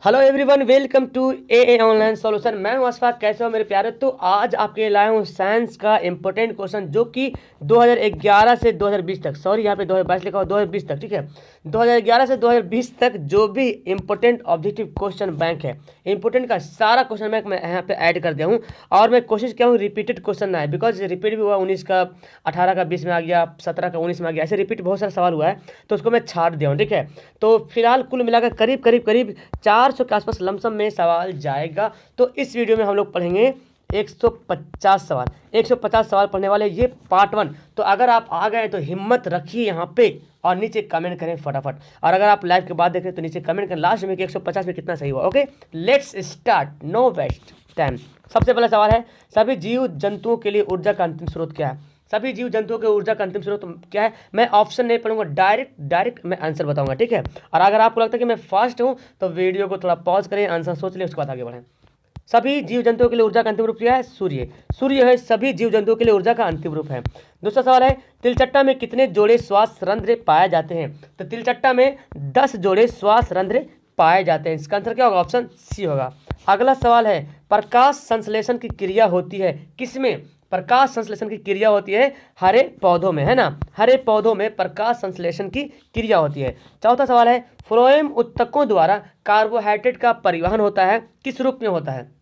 Hello everyone, welcome to a online solution. मैं हूं अशफाक। कैसे हो मेरे प्यारे? तो आज आपके लिए लाया हूं साइंस का इंपॉर्टेंट क्वेश्चन जो कि 2011 से 2020 तक, सॉरी यहाँ पे 2022 लिखा हुआ, 2020 तक, ठीक है। 2011 से 2020 तक जो भी इंपॉर्टेंट ऑब्जेक्टिव क्वेश्चन बैंक है, इंपॉर्टेंट का सारा क्वेश्चन बैंक मैं यहाँ पे ऐड कर दिया हूँ। और मैं कोशिश किया हूँ रिपीटेड क्वेश्चन ना है, बिकॉज रिपीट भी हुआ 19 का 18 का 20 में आ गया, 17 का 19 में आ गया, ऐसे रिपीट बहुत सारा सवाल हुआ है, तो उसको मैं छाट दिया हूँ, ठीक है। तो फिलहाल कुल मिलाकर करीब करीब करीब 400 के आसपास लमसम में सवाल जाएगा। तो इस वीडियो में हम लोग पढ़ेंगे 150 सवाल। 150 सवाल पढ़ने वाले, ये पार्ट 1। तो अगर आप आ गए तो हिम्मत रखिए यहाँ पे और नीचे कमेंट करें फटाफट। और अगर आप लाइव के बाद देख रहे हैं तो नीचे कमेंट करें लास्ट में कि 150 में कितना सही हुआ। Okay, let's start, no waste time. सबसे पहला सवाल है, सभी जीव जंतुओं के लिए ऊर्जा का अंतिम स्रोत क्या है? सभी जीव जंतुओं के ऊर्जा का अंतिम स्रोत क्या है? मैं ऑप्शन नहीं पढ़ूंगा, डायरेक्ट मैं आंसर बताऊंगा, ठीक है। और अगर आपको लगता है कि मैं फास्ट हूं तो वीडियो को थोड़ा पॉज करें, आंसर सोच लें, उसके बाद आगे बढ़ें। सभी जीव जंतुओं के लिए ऊर्जा का अंतिम रूप क्या है? सूर्य। सूर्य है सभी जीव जंतुओं के लिए ऊर्जा का अंतिम रूप है। दूसरा सवाल है, तिलचट्टा में कितने जोड़े श्वास रंध्र पाए जाते हैं? तो तिलचट्टा में 10 जोड़े श्वास रंध्र पाए जाते हैं। इसका आंसर क्या होगा? ऑप्शन सी होगा। अगला सवाल है, प्रकाश संश्लेषण की क्रिया होती है किसमें? प्रकाश संश्लेषण की क्रिया होती है हरे पौधों में, है ना। हरे पौधों में प्रकाश संश्लेषण की क्रिया होती है। चौथा सवाल है, फ्लोएम उत्तकों द्वारा कार्बोहाइड्रेट का परिवहन होता है, किस रूप में होता है?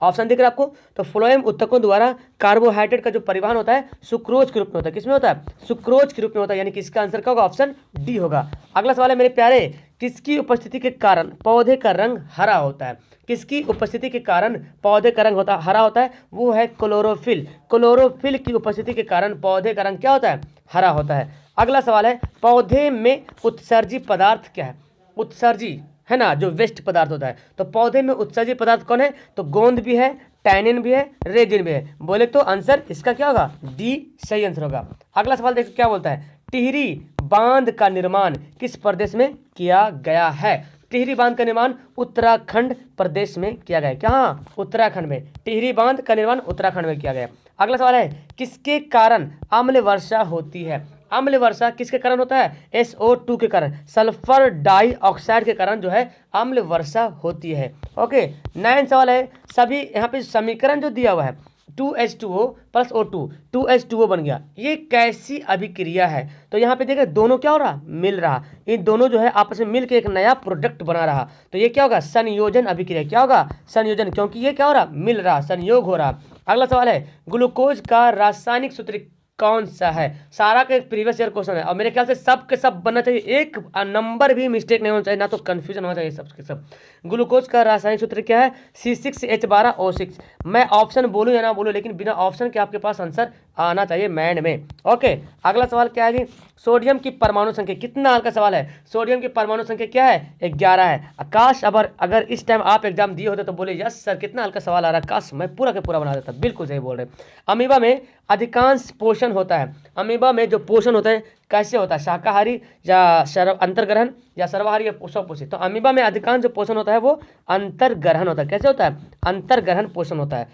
ऑप्शन दिख रहा है आपको? तो फ्लोएम उत्तकों द्वारा कार्बोहाइड्रेट का जो परिवहन होता है सुक्रोज के रूप में होता है। किसमें होता है? सुक्रोज के रूप में होता है, यानी कि इसका आंसर क्या होगा? ऑप्शन डी होगा। अगला सवाल है मेरे प्यारे, किसकी उपस्थिति के कारण पौधे का रंग हरा होता है? किसकी उपस्थिति के कारण पौधे का रंग हरा होता है? वो है क्लोरोफिल। क्लोरोफिल की उपस्थिति के कारण पौधे का रंग क्या होता है? हरा होता है। अगला सवाल है, पौधे में उत्सर्जी पदार्थ क्या है? उत्सर्जी है ना, जो वेस्ट पदार्थ होता है। तो पौधे में उत्सर्जी पदार्थ कौन है? तो गोंद भी है, टैनिन भी है, रेजिन भी है। बोले तो आंसर इसका क्या होगा? डी सही आंसर होगा। अगला सवाल देखो क्या बोलता है, टिहरी बांध का निर्माण किस प्रदेश में किया गया है? टिहरी बांध का निर्माण उत्तराखंड प्रदेश में किया गया। क्या? उत्तराखंड में टिहरी बांध का निर्माण उत्तराखंड में किया गया। अगला सवाल है, किसके कारण अम्ल वर्षा होती है? अम्ल वर्षा किसके कारण होता है? SO2 के कारण, सल्फर डाइऑक्साइड के कारण जो है अम्ल वर्षा होती है। ओके, 9 सवाल है, सभी यहाँ पे समीकरण जो दिया हुआ है 2H2O प्लस O2, 2H2O बन गया। ये कैसी अभिक्रिया है? तो यहाँ पे देखिए दोनों क्या हो रहा? मिल रहा। इन दोनों जो है आपस में मिल के एक नया प्रोडक्ट बना रहा। तो ये क्या होगा? संयोजन अभिक्रिया। क्या होगा? संयोजन, क्योंकि ये क्या हो रहा? मिल रहा, संयोग हो रहा। अगला सवाल है, ग्लूकोज का रासायनिक सूत्र कौन सा है? सारा का एक प्रीवियस ईयर क्वेश्चन है और मेरे ख्याल से सब के सब बनना चाहिए, एक नंबर भी मिस्टेक नहीं होना चाहिए, ना तो कंफ्यूजन होना चाहिए सबके सब। ग्लूकोज का रासायनिक सूत्र क्या है? C6H12O6। मैं ऑप्शन बोलूँ या ना बोलूँ, लेकिन बिना ऑप्शन के आपके पास आंसर आना चाहिए मैंड में। ओके, अगला सवाल क्या है जी, सोडियम की परमाणु संख्या, कितना हल्का सवाल है। सोडियम की परमाणु संख्या क्या है? 11 है। आकाश अगर इस टाइम आप एग्जाम दिए होते तो बोले यस सर कितना हल्का सवाल आ रहा है, काश मैं पूरा के पूरा बना देता। बिल्कुल सही बोल रहे। अमीबा में अधिकांश पोषण होता है। अमीबा में जो पोषण होता है कैसे होता है? शाकाहारी या अंतर्ग्रहण या सर्वाहारी या स्वपोषित? तो अमीबा में अधिकांश जो पोषण होता है वो अंतर्ग्रहण होता है। कैसे होता है? अंतर्ग्रहण पोषण होता है।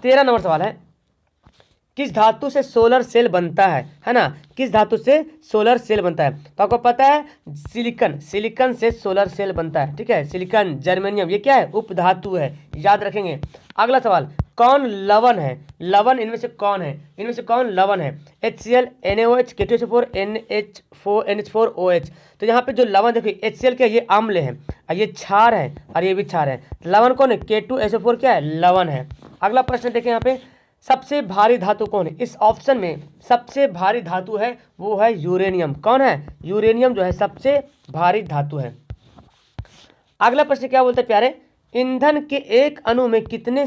13 नंबर सवाल है, किस धातु से सोलर सेल बनता है ना? किस धातु से सोलर सेल बनता है? तो आपको पता है सिलिकन, सिलिकन से सोलर सेल बनता है, ठीक है। सिलिकन, जर्मेनियम, ये क्या है? उपधातु है, याद रखेंगे। अगला सवाल, कौन लवण है? लवण इनमें से कौन है? इनमें से कौन लवण है? HCl, NaOH, K2SO4, NH4OH। तो यहाँ पे जो लवण देखिए HCl क्या, ये अम्ल है, ये क्षार है और ये भी क्षार है। लवण कौन है? K2SO4 क्या है? लवण है। अगला प्रश्न देखें यहाँ पे, सबसे भारी धातु कौन है? इस ऑप्शन में सबसे भारी धातु है वो है यूरेनियम। कौन है? यूरेनियम जो है सबसे भारी धातु है। अगला प्रश्न क्या बोलते हैं प्यारे, ईंधन के एक अणु में कितने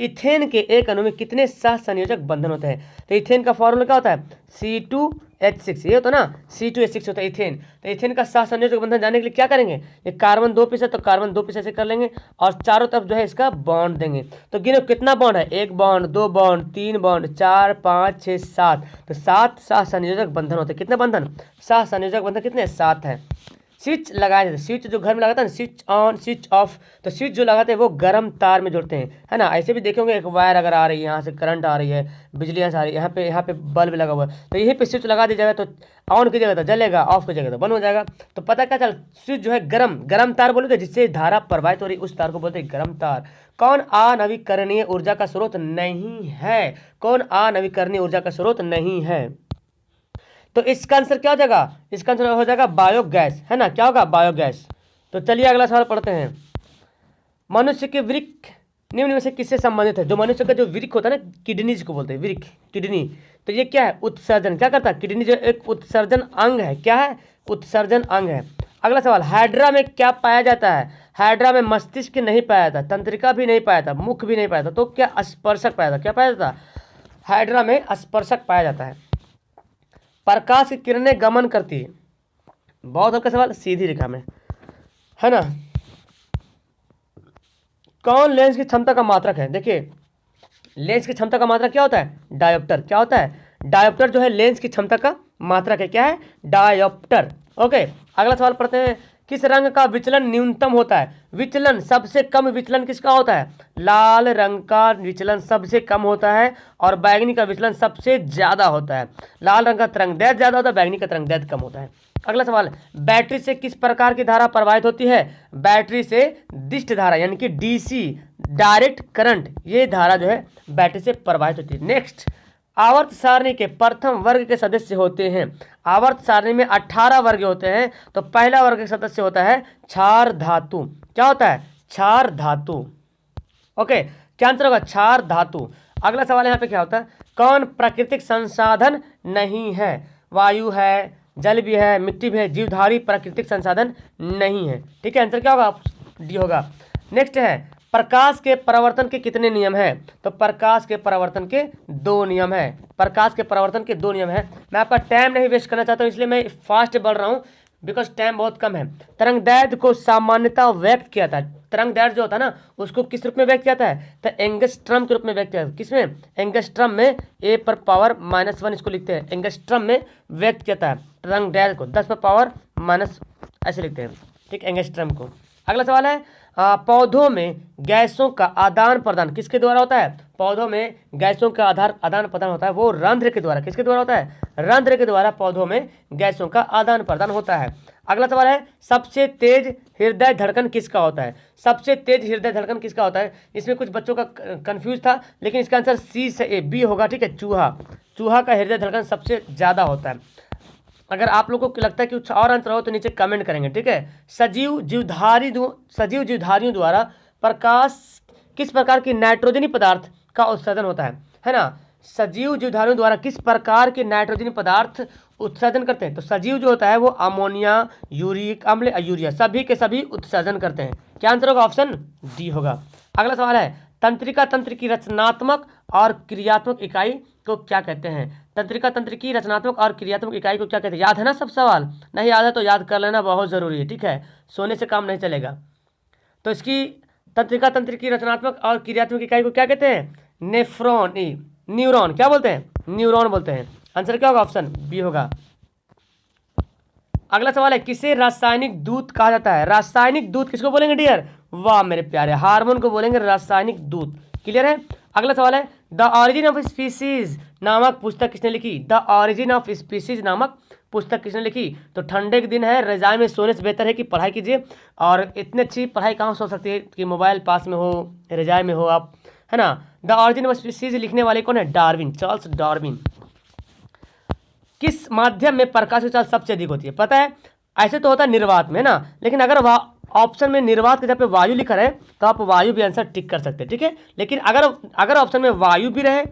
इथेन के एक अणु में कितने सहसंयोजक बंधन होते हैं? तो इथेन का फॉर्मूला क्या होता है? C2H6, ये होता है ना, C2H6 होता है इथेन। तो इथेन का सहसंयोजक बंधन जानने के लिए क्या करेंगे, ये कार्बन 2 पीस है तो कार्बन 2 पीस ऐसे कर लेंगे और चारों तरफ जो है इसका बॉन्ड देंगे। तो गिनो कितना बॉन्ड है? 1 बॉन्ड, 2 बॉन्ड, 3 बॉन्ड, 4, 5, 6, 7। तो 7 सहसंयोजक बंधन होते हैं। कितने बंधन? सहसंयोजक बंधन कितने? 7 है। स्विच लगाया जाता है, स्विच जो घर में लगाता है ना, स्विच ऑन स्विच ऑफ, तो स्विच जो लगाते हैं वो गर्म तार में जोड़ते हैं, है ना। ऐसे भी देखेंगे एक वायर अगर आ रही है, यहाँ से करंट आ रही है, बिजली यहाँ से आ रही है, यहाँ पे बल्ब लगा हुआ है, तो यहीं पे स्विच लगा दी जाएगा तो ऑन कीजिएगा तो जलेगा, ऑफ कीजिएगा तो बंद हो जाएगा। तो पता क्या चल, स्विच जो है गर्म तार बोलोगे जिससे धारा प्रवाहित हो रही, उस तार को बोलते हैं गर्म तार। कौन अनवीकरणीय ऊर्जा का स्रोत नहीं है? कौन अनवीकरणीय ऊर्जा का स्रोत नहीं है? तो इसका आंसर क्या हो जाएगा? इसका आंसर हो जाएगा बायोगैस, है ना। क्या होगा? बायोगैस। तो चलिए अगला सवाल पढ़ते हैं। मनुष्य के वृक्क निम्न में से किससे संबंधित है? जो मनुष्य का जो वृक्क होता है ना, किडनी जिसको बोलते हैं, वृक्क किडनी, तो ये क्या है? उत्सर्जन। क्या करता है? किडनी जो एक उत्सर्जन अंग है। क्या है? उत्सर्जन अंग है। अगला सवाल, हाइड्रा में क्या पाया जाता है? हाइड्रा में मस्तिष्क नहीं पाया जाता, तंत्रिका भी नहीं पाया जाता, मुख भी नहीं पाया जाता, तो क्या? स्पर्शक पाया जाता। क्या पाया जाता? हाइड्रा में स्पर्शक पाया जाता है। प्रकाश की किरणें गमन करती है, बहुत हल्का सवाल, सीधी रेखा में, है ना। कौन लेंस की क्षमता का मात्रक है? देखिए, लेंस की क्षमता का मात्रक क्या होता है? डायोप्टर। क्या होता है? डायोप्टर जो है लेंस की क्षमता का मात्रक है। क्या है? डायोप्टर। ओके, अगला सवाल पढ़ते हैं। किस रंग का विचलन न्यूनतम होता है? विचलन सबसे कम विचलन किसका होता है? लाल रंग का विचलन सबसे कम होता है और बैगनी का विचलन सबसे ज्यादा होता है। लाल रंग का तरंगदैर्घ्य ज्यादा होता है, बैगनी का तरंगदैर्घ्य कम होता है। अगला सवाल, बैटरी से किस प्रकार की धारा प्रवाहित होती है? बैटरी से दिष्ट धारा यानी कि डीसी, डायरेक्ट करंट, ये धारा जो है बैटरी से प्रवाहित होती है। नेक्स्ट, आवर्त सारणी के प्रथम वर्ग के सदस्य होते हैं। आवर्त सारणी में 18 वर्ग होते हैं, तो पहला वर्ग का सदस्य होता है क्षार धातु। क्या होता है? क्षार धातु। ओके, क्या आंसर होगा? क्षार धातु। अगला सवाल यहाँ पे क्या होता है? कौन प्राकृतिक संसाधन नहीं है? वायु है, जल भी है, मिट्टी भी है, जीवधारी प्राकृतिक संसाधन नहीं है। ठीक है, आंसर क्या होगा? डी होगा। नेक्स्ट है, प्रकाश के परावर्तन के कितने नियम हैं? तो प्रकाश के परावर्तन के 2 नियम है। प्रकाश के परावर्तन के 2 नियम है। मैं आपका टाइम नहीं वेस्ट करना चाहता हूँ, इसलिए मैं फास्ट बढ़ रहा हूँ, बिकॉज टाइम बहुत कम है। तरंगदैर्घ्य को सामान्यतः व्यक्त किया था, तरंगदैर्घ्य जो होता है ना, उसको किस रूप में व्यक्त किया जाता है? तो एंगस्ट्रम के रूप में व्यक्त किया जाता है। किसमें? एंगस्ट्रम में, ए पर पावर -1 इसको लिखते हैं, एंगस्ट्रम में व्यक्त किया जाता है तरंगदैर्घ्य को, 10 पर पावर माइनस ऐसे लिखते हैं, ठीक, एंगस्ट्रम को। अगला सवाल है, पौधों में गैसों का आदान प्रदान किसके द्वारा होता है? पौधों में गैसों का आदान प्रदान होता है वो रंध्र के द्वारा। किसके द्वारा होता है? रंध्र के द्वारा पौधों में गैसों का आदान प्रदान होता है। अगला सवाल है, सबसे तेज हृदय धड़कन किसका होता है? सबसे तेज हृदय धड़कन किसका होता है? इसमें कुछ बच्चों का कंफ्यूज था, लेकिन इसका आंसर सी से ए, बी होगा। ठीक है, चूहा। चूहा का हृदय धड़कन सबसे ज़्यादा होता है। अगर आप लोगों को लगता है कि कुछ और आंसर हो तो नीचे कमेंट करेंगे। ठीक है, सजीव जीवधारियों द्वारा प्रकाश किस प्रकार की नाइट्रोजनी पदार्थ का उत्सर्जन होता है ना। सजीव जीवधारियों द्वारा किस प्रकार के नाइट्रोजनी पदार्थ उत्सर्जन करते हैं? तो सजीव जो होता है वो अमोनिया, यूरिक अम्ल, यूरिया, सभी के सभी उत्सर्जन करते हैं। क्या आंसर होगा? ऑप्शन डी होगा। अगला सवाल है, तंत्रिका तंत्र की रचनात्मक और क्रियात्मक इकाई को क्या कहते हैं? तंत्रिका तंत्र की रचनात्मक और क्रियात्मक इकाई को क्या कहते हैं? याद है ना सब सवाल? नहीं याद है तो याद कर लेना, बहुत ज़रूरी है। ठीक है, सोने से काम नहीं चलेगा। तो इसकी तंत्रिका तंत्र की रचनात्मक और क्रियात्मक इकाई को क्या कहते हैं? Nephron, neuron. क्या बोलते हैं? न्यूरॉन बोलते हैं। आंसर क्या होगा? ऑप्शन बी होगा। अगला सवाल है, किसे रासायनिक दूत कहा जाता है? रासायनिक दूत किसको बोलेंगे डियर? वाह मेरे प्यारे, हार्मोन को बोलेंगे रासायनिक दूत। क्लियर है? अगला सवाल है, द ऑरिजिन ऑफ स्पीसीज नामक पुस्तक किसने लिखी? द ऑरिजिन ऑफ स्पीसीज नामक पुस्तक किसने लिखी? तो ठंडे के दिन है, रजाई में सोने से बेहतर है कि पढ़ाई कीजिए। और इतनी अच्छी पढ़ाई कहाँ सो सकती है कि मोबाइल पास में हो, रजाई में हो आप, है ना। द ऑरिजिन ऑफ स्पीसीज लिखने वाले कौन है? Darwin, Charles Darwin. किस माध्यम में प्रकाश की चाल सबसे अधिक होती है? पता है, ऐसे तो होता है निर्वात में ना, लेकिन अगर ऑप्शन में निर्वात के जगह पे वायु लिखा रहे तो आप वायु भी आंसर टिक कर सकते हैं। ठीक है, लेकिन अगर ऑप्शन में वायु भी रहे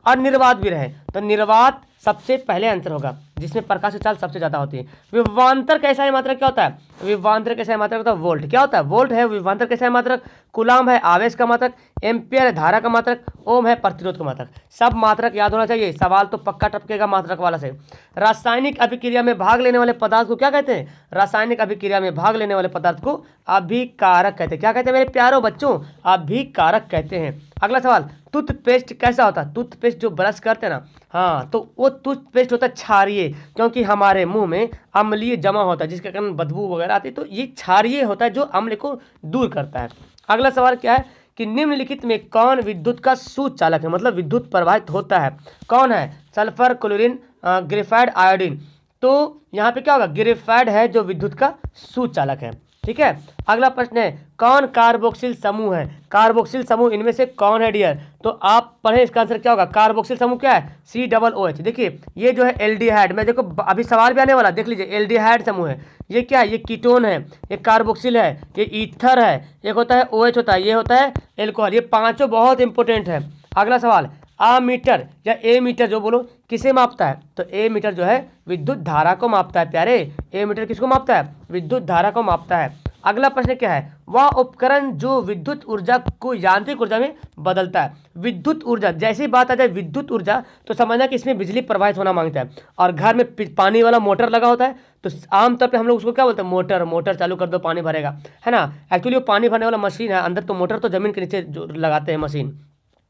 और निर्वात भी रहे तो निर्वात सबसे पहले आंसर होगा, जिसमें प्रकाश की चाल सबसे ज़्यादा होती है। विभवांतर कैसा है मात्रक? क्या होता है? विभवांतर कैसा है मात्रक होता है? वोल्ट। क्या होता है? वोल्ट है विभवांतर कैसा है मात्रक। कूलाम है आवेश का मात्रक। एम्पियर है धारा का मात्रक। ओम है प्रतिरोध का मात्रक। सब मात्रक याद होना चाहिए, सवाल तो पक्का टपकेगा मात्रक वाला से। रासायनिक अभिक्रिया में भाग लेने वाले पदार्थ को क्या कहते हैं? रासायनिक अभिक्रिया में भाग लेने वाले पदार्थ को अभिकारक कहते हैं। क्या कहते हैं मेरे प्यारों बच्चों? अभिकारक कहते हैं। अगला सवाल, टूथपेस्ट कैसा होता है? टूथपेस्ट जो ब्रश करते हैं ना, हाँ, तो वो टूथपेस्ट होता है क्षारीय, क्योंकि हमारे मुंह में अम्लीय जमा होता है जिसके कारण बदबू वगैरह आती है, तो ये क्षारीय होता है जो अम्ल को दूर करता है। अगला सवाल क्या है कि निम्नलिखित में कौन विद्युत का सुचालक है, मतलब विद्युत प्रवाहित होता है, कौन है? Sulphur, chlorine, graphite, iodine. तो यहाँ पे क्या होगा? ग्रेफाइड है जो विद्युत का सुचालक है। ठीक है, अगला प्रश्न है कौन कार्बोक्सिल समूह है? कार्बोक्सिल समूह इनमें से कौन है डियर? तो आप पढ़े, इसका आंसर क्या होगा? कार्बोक्सिल समूह क्या है? COOH। देखिए ये जो है एल्डिहाइड, मैं देखो अभी सवाल भी आने वाला, देख लीजिए, एल्डिहाइड समूह है। ये क्या है? ये कीटोन है, ये कार्बोक्सिल है, ये ईथर है, एक होता है OH होता है, ये होता है एल्कोहल। ये पांचों बहुत इंपॉर्टेंट है। अगला सवाल, आमीटर या ए मीटर जो बोलो किसे मापता है? तो ए मीटर जो है विद्युत धारा को मापता है प्यारे। ए मीटर किसको मापता है? विद्युत धारा को मापता है। अगला प्रश्न क्या है? वह उपकरण जो विद्युत ऊर्जा को यांत्रिक ऊर्जा में बदलता है। विद्युत ऊर्जा, जैसी बात आ जाए विद्युत ऊर्जा तो समझना कि इसमें बिजली प्रवाहित होना मांगता है। और घर में पानी वाला मोटर लगा होता है तो आमतौर पे हम लोग उसको क्या बोलते हैं? मोटर। मोटर चालू कर दो पानी भरेगा, है ना। एक्चुअली वो पानी भरने वाला मशीन है अंदर, तो मोटर तो जमीन के नीचे जो लगाते हैं मशीन,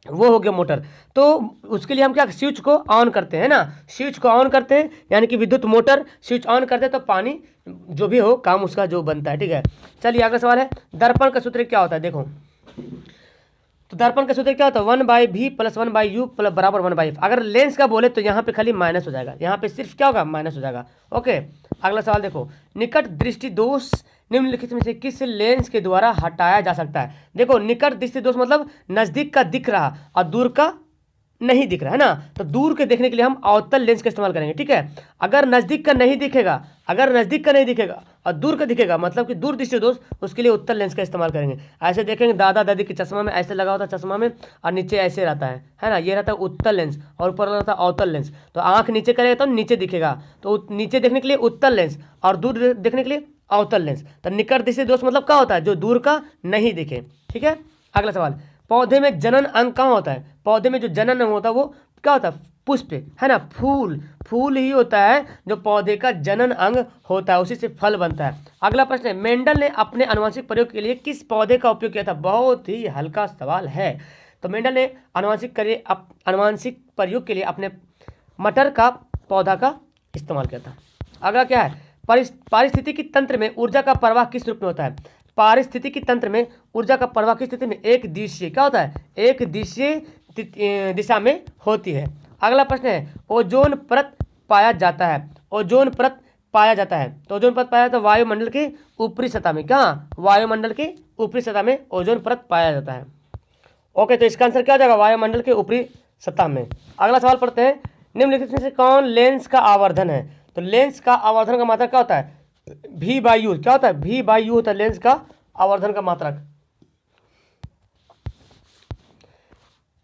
वो हो गया मोटर। तो उसके लिए हम क्या स्विच को ऑन करते हैं ना, स्विच को ऑन करते हैं, यानी कि विद्युत मोटर स्विच ऑन करते हैं तो पानी जो भी हो काम उसका जो बनता है। ठीक है, चलिए अगला सवाल है दर्पण का सूत्र क्या होता है? देखो, तो दर्पण का सूत्र क्या होता है? 1/v + 1/u बराबर 1/f। अगर लेंस का बोले तो यहाँ पे खाली माइनस हो जाएगा, यहाँ पे सिर्फ क्या होगा? माइनस हो जाएगा। ओके, अगला सवाल देखो, निकट दृष्टि दोष निम्नलिखित में से किस लेंस के द्वारा हटाया जा सकता है? देखो, निकट दृष्टि दोष मतलब नजदीक का दिख रहा और दूर का नहीं दिख रहा है ना, तो दूर के देखने के लिए हम अवतल लेंस का इस्तेमाल करेंगे। ठीक है, अगर नजदीक का नहीं दिखेगा, अगर नजदीक का नहीं दिखेगा और दूर का दिखेगा, मतलब कि दूर दृष्टि दोष, उसके लिए उत्तल लेंस का इस्तेमाल करेंगे। ऐसे देखेंगे दादा दादी के चश्मा में ऐसे लगा होता है, चश्मा में और नीचे ऐसे रहता है ना, ये रहता है उत्तल लेंस और ऊपर रहता है अवतल लेंस। तो आंख नीचे करेगा तो नीचे दिखेगा, तो नीचे देखने के लिए उत्तल लेंस और दूर देखने के लिए अवतल लेंस। तो निकट दृष्टि दोष मतलब क्या होता है? जो दूर का नहीं दिखे। ठीक है, अगला सवाल, पौधे में जनन अंग कहाँ होता है? पौधे में जो जनन अंग होता है वो क्या होता है? पुष्प, है ना, फूल। फूल ही होता है जो पौधे का जनन अंग होता है, उसी से फल बनता है। अगला प्रश्न है मेंडल ने अपने आनुवंशिक प्रयोग के लिए किस पौधे का उपयोग किया था? बहुत ही हल्का सवाल है। तो मेंडल ने आनुवंशिक प्रयोग के लिए अपने मटर का पौधा का इस्तेमाल किया था। अगला क्या है? पारिस्थितिकी तंत्र में ऊर्जा का प्रवाह किस रूप में होता है? पारिस्थितिकी तंत्र में ऊर्जा का प्रवाह किस स्थिति में? एक दिशीय, क्या होता है? एक दिशीय दिशा में होती है। अगला प्रश्न है ओजोन परत पाया जाता है। ओजोन परत पाया जाता है, तो ओजोन परत पाया जाता है वायुमंडल के ऊपरी सतह में। क्या? वायुमंडल के ऊपरी सतह में ओजोन परत पाया जाता है। ओके, तो इसका आंसर क्या हो जाएगा? वायुमंडल के ऊपरी सतह में। अगला सवाल पढ़ते हैं, निम्नलिखित में से कौन लेंस का आवर्धन है? तो लेंस का आवर्धन का मात्रक क्या होता है? V/U। क्या होता है? V/U होता है लेंस का आवर्धन का मात्रक।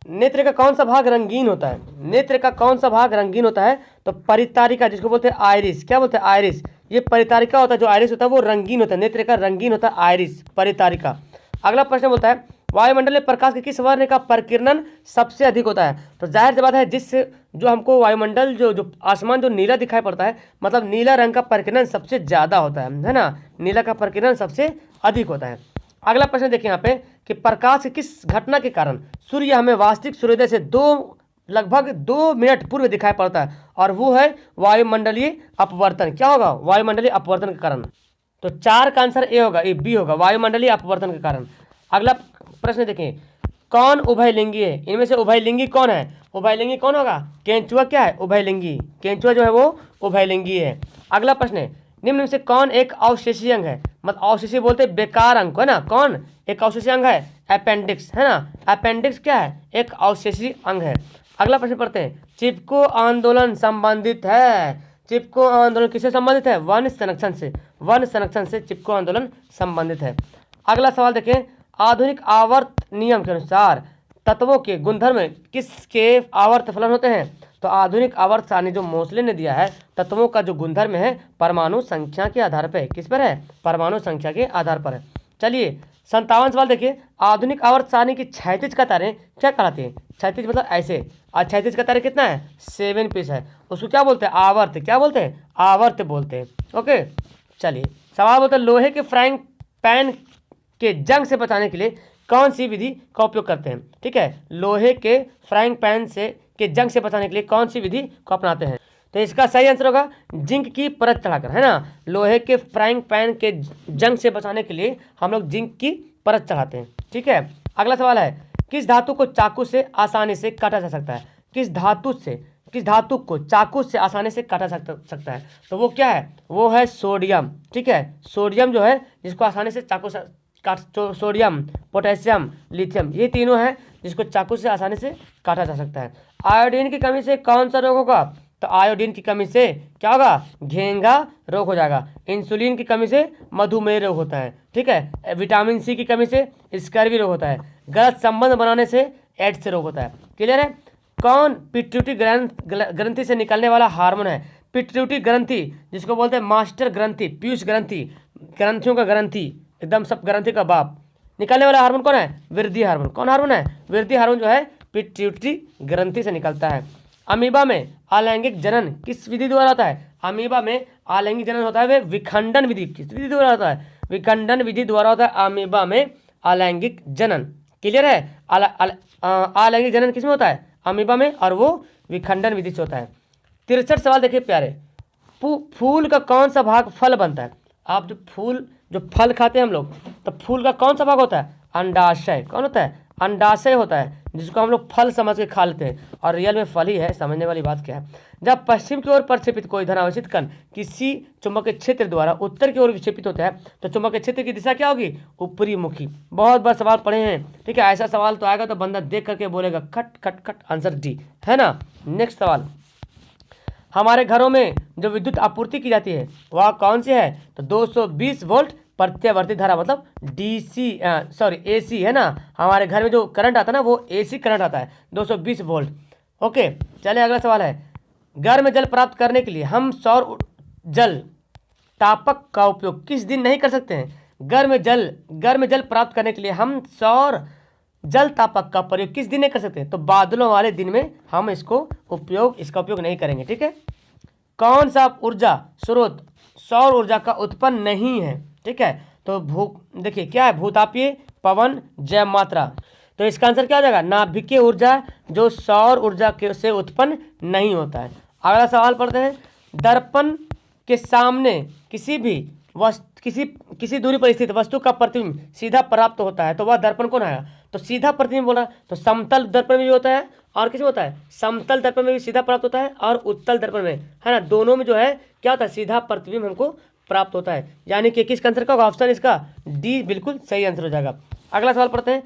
नेत्र का कौन सा भाग रंगीन होता है? नेत्र का कौन सा भाग रंगीन होता है? तो परितारिका, जिसको बोलते हैं आइरिस। क्या बोलते हैं? आइरिस। ये परितारिका होता है, जो आइरिस होता है वो रंगीन होता है, नेत्र का रंगीन होता है आइरिस, परितारिका। अगला प्रश्न बोलता है वायुमंडल में प्रकाश के किस वर्ण का प्रकीर्णन सबसे अधिक होता है? तो जाहिर सी बात है, जिस जो हमको वायुमंडल जो आसमान जो नीला दिखाई पड़ता है, मतलब नीला रंग का प्रकीर्णन सबसे ज़्यादा होता है ना, नीला का प्रकीर्णन सबसे अधिक होता है। अगला प्रश्न देखिए यहाँ पे कि प्रकाश की किस घटना के कारण सूर्य हमें वास्तविक सूर्योदय से लगभग 2 मिनट पूर्व दिखाई पड़ता है, और वो है वायुमंडलीय अपवर्तन। क्या होगा? वायुमंडलीय अपवर्तन के कारण। तो 4 का आंसर ए होगा, ए बी होगा, वायुमंडलीय अपवर्तन के कारण। अगला प्रश्न देखें, कौन उभयलिंगी है? इनमें से उभयलिंगी कौन है? उभयलिंगी कौन होगा? केंचुआ क्या है? उभयलिंगी। केंचुआ जो है वो उभयलिंगी है। अगला प्रश्न है, निम्न में से कौन एक अवशेषीय अंग है? मतलब अवशेषीय बोलते हैं बेकार अंग को, है ना। कौन एक अवशेषीय अंग है? अपेंडिक्स, है ना। अपेंडिक्स क्या है? एक अवशेषीय अंग है। अगला प्रश्न पढ़ते हैं, चिपको आंदोलन संबंधित है। चिपको आंदोलन किससे संबंधित है? वन संरक्षण से। वन संरक्षण से चिपको आंदोलन संबंधित है। अगला सवाल देखें, आधुनिक आवर्त नियम के अनुसार तत्वों के गुणधर्म किसके आवर्त फलन होते हैं? तो आधुनिक आवर्त सारणी जो मोसले ने दिया है, तत्वों का जो गुणधर्म है परमाणु संख्या के आधार पर है। किस पर है? परमाणु संख्या के आधार पर है। चलिए 57 सवाल देखिए, आधुनिक आवर्त सारणी की क्षैतिज कतारें क्या कहलाती हैं? क्षैतिज मतलब ऐसे, और क्षैतिज कतारें कितना है? 7 पीस है। उसको क्या बोलते हैं? आवर्त। क्या बोलते हैं? आवर्त बोलते हैं। ओके, चलिए सवाल बोलते हैं, लोहे के फ्राइंग पैन के जंग से बचाने के लिए कौन सी विधि का उपयोग करते हैं? ठीक है, लोहे के फ्राइंग पैन से के जंग से बचाने के लिए कौन सी विधि को अपनाते हैं? तो इसका सही आंसर होगा जिंक की परत चढ़ाकर, है ना। लोहे के फ्राइंग पैन के जंग से बचाने के लिए हम लोग जिंक की परत चढ़ाते हैं, ठीक है। अगला सवाल है, किस धातु को चाकू से आसानी से काटा जा सकता है? किस धातु को चाकू से आसानी से काटा सकता है? तो वो क्या है? वो है सोडियम, ठीक है। सोडियम जो है जिसको आसानी से चाकू से सोडियम, पोटेशियम, लिथियम, ये तीनों हैं जिसको चाकू से आसानी से काटा जा सकता है। आयोडीन की कमी से कौन सा रोग होगा? तो आयोडीन की कमी से क्या होगा? घेंघा रोग हो जाएगा। इंसुलिन की कमी से मधुमेह रोग होता है, ठीक है। विटामिन सी की कमी से स्कर्वी रोग होता है। गलत संबंध बनाने से एड्स रोग होता है। क्लियर है? कौन पिट्यूटरी ग्रंथि से निकलने वाला हार्मोन है? पिट्यूटरी ग्रंथि जिसको बोलते हैं मास्टर ग्रंथि, पीयूष ग्रंथि, ग्रंथियों का ग्रंथि, एकदम सब ग्रंथि का बाप। निकलने वाला हार्मोन कौन है? वृद्धि हार्मोन। कौन हार्मोन है? वृद्धि हार्मोन जो है पिट्यूटरी ग्रंथि से निकलता है। अमीबा में अलैंगिक जनन किस विधि द्वारा होता है? अमीबा में अलैंगिक जनन होता है वे विखंडन विधि। किस विधि द्वारा होता है? विखंडन विधि द्वारा होता है अमीबा में अलैंगिक जनन। क्लियर है? अलैंगिक जनन किसमें होता है? अमीबा में, और वो विखंडन विधि से होता है। 63 सवाल देखिए प्यारे, फूल का कौन सा भाग फल बनता है? आप जो फल खाते हैं हम लोग, तो फूल का कौन सा भाग होता है? अंडाशय। कौन होता है? अंडाशय होता है, जिसको हम लोग फल समझ के खा लेते हैं, और रियल में फल ही है। समझने वाली बात क्या है? जब पश्चिम की ओर प्रक्षेपित कोई धनावेशित कण किसी चुंबकीय क्षेत्र द्वारा उत्तर की ओर विक्षेपित होता है, तो चुंबकीय क्षेत्र की दिशा क्या होगी? ऊपरी मुखी। बहुत बार सवाल पढ़े हैं, ठीक है। ऐसा सवाल तो आएगा तो बंदा देख करके बोलेगा खट खट खट, आंसर डी, है ना। नेक्स्ट सवाल, हमारे घरों में जो विद्युत आपूर्ति की जाती है वह कौन सी है? तो 220 वोल्ट प्रत्यावर्ती धारा, मतलब एसी, है ना। हमारे घर में जो करंट आता है ना, वो एसी करंट आता है, 220 वोल्ट। ओके, चलिए अगला सवाल है, गर्म जल प्राप्त करने के लिए हम सौर जल तापक का उपयोग किस दिन नहीं कर सकते हैं? गर्म जल प्राप्त करने के लिए हम सौर जल तापक का प्रयोग किस दिन नहीं कर सकते? तो बादलों वाले दिन में हम इसका उपयोग नहीं करेंगे, ठीक है। कौन सा ऊर्जा स्रोत सौर ऊर्जा का उत्पन्न नहीं है? ठीक है, तो देखिए क्या है? भूतापीय, पवन, जैव मात्रा। तो इसका आंसर क्या हो जाएगा? नाभिकीय ऊर्जा, जो सौर ऊर्जा से उत्पन्न नहीं होता है। अगला सवाल पढ़ते हैं, दर्पण के सामने किसी दूरी पर स्थित वस्तु का प्रतिबिंब सीधा प्राप्त होता है, तो वह दर्पण कौन है? तो सीधा प्रतिबिंब बोला, तो समतल दर्पण में भी होता है, और किसमें होता है? समतल दर्पण में भी सीधा प्राप्त होता है, और उत्तल दर्पण में, है ना, दोनों में जो है क्या होता है? सीधा प्रतिबिंब हमको प्राप्त होता है। यानी कि किस आंसर का ऑप्शन इसका डी बिल्कुल सही आंसर हो जाएगा। अगला सवाल पढ़ते हैं,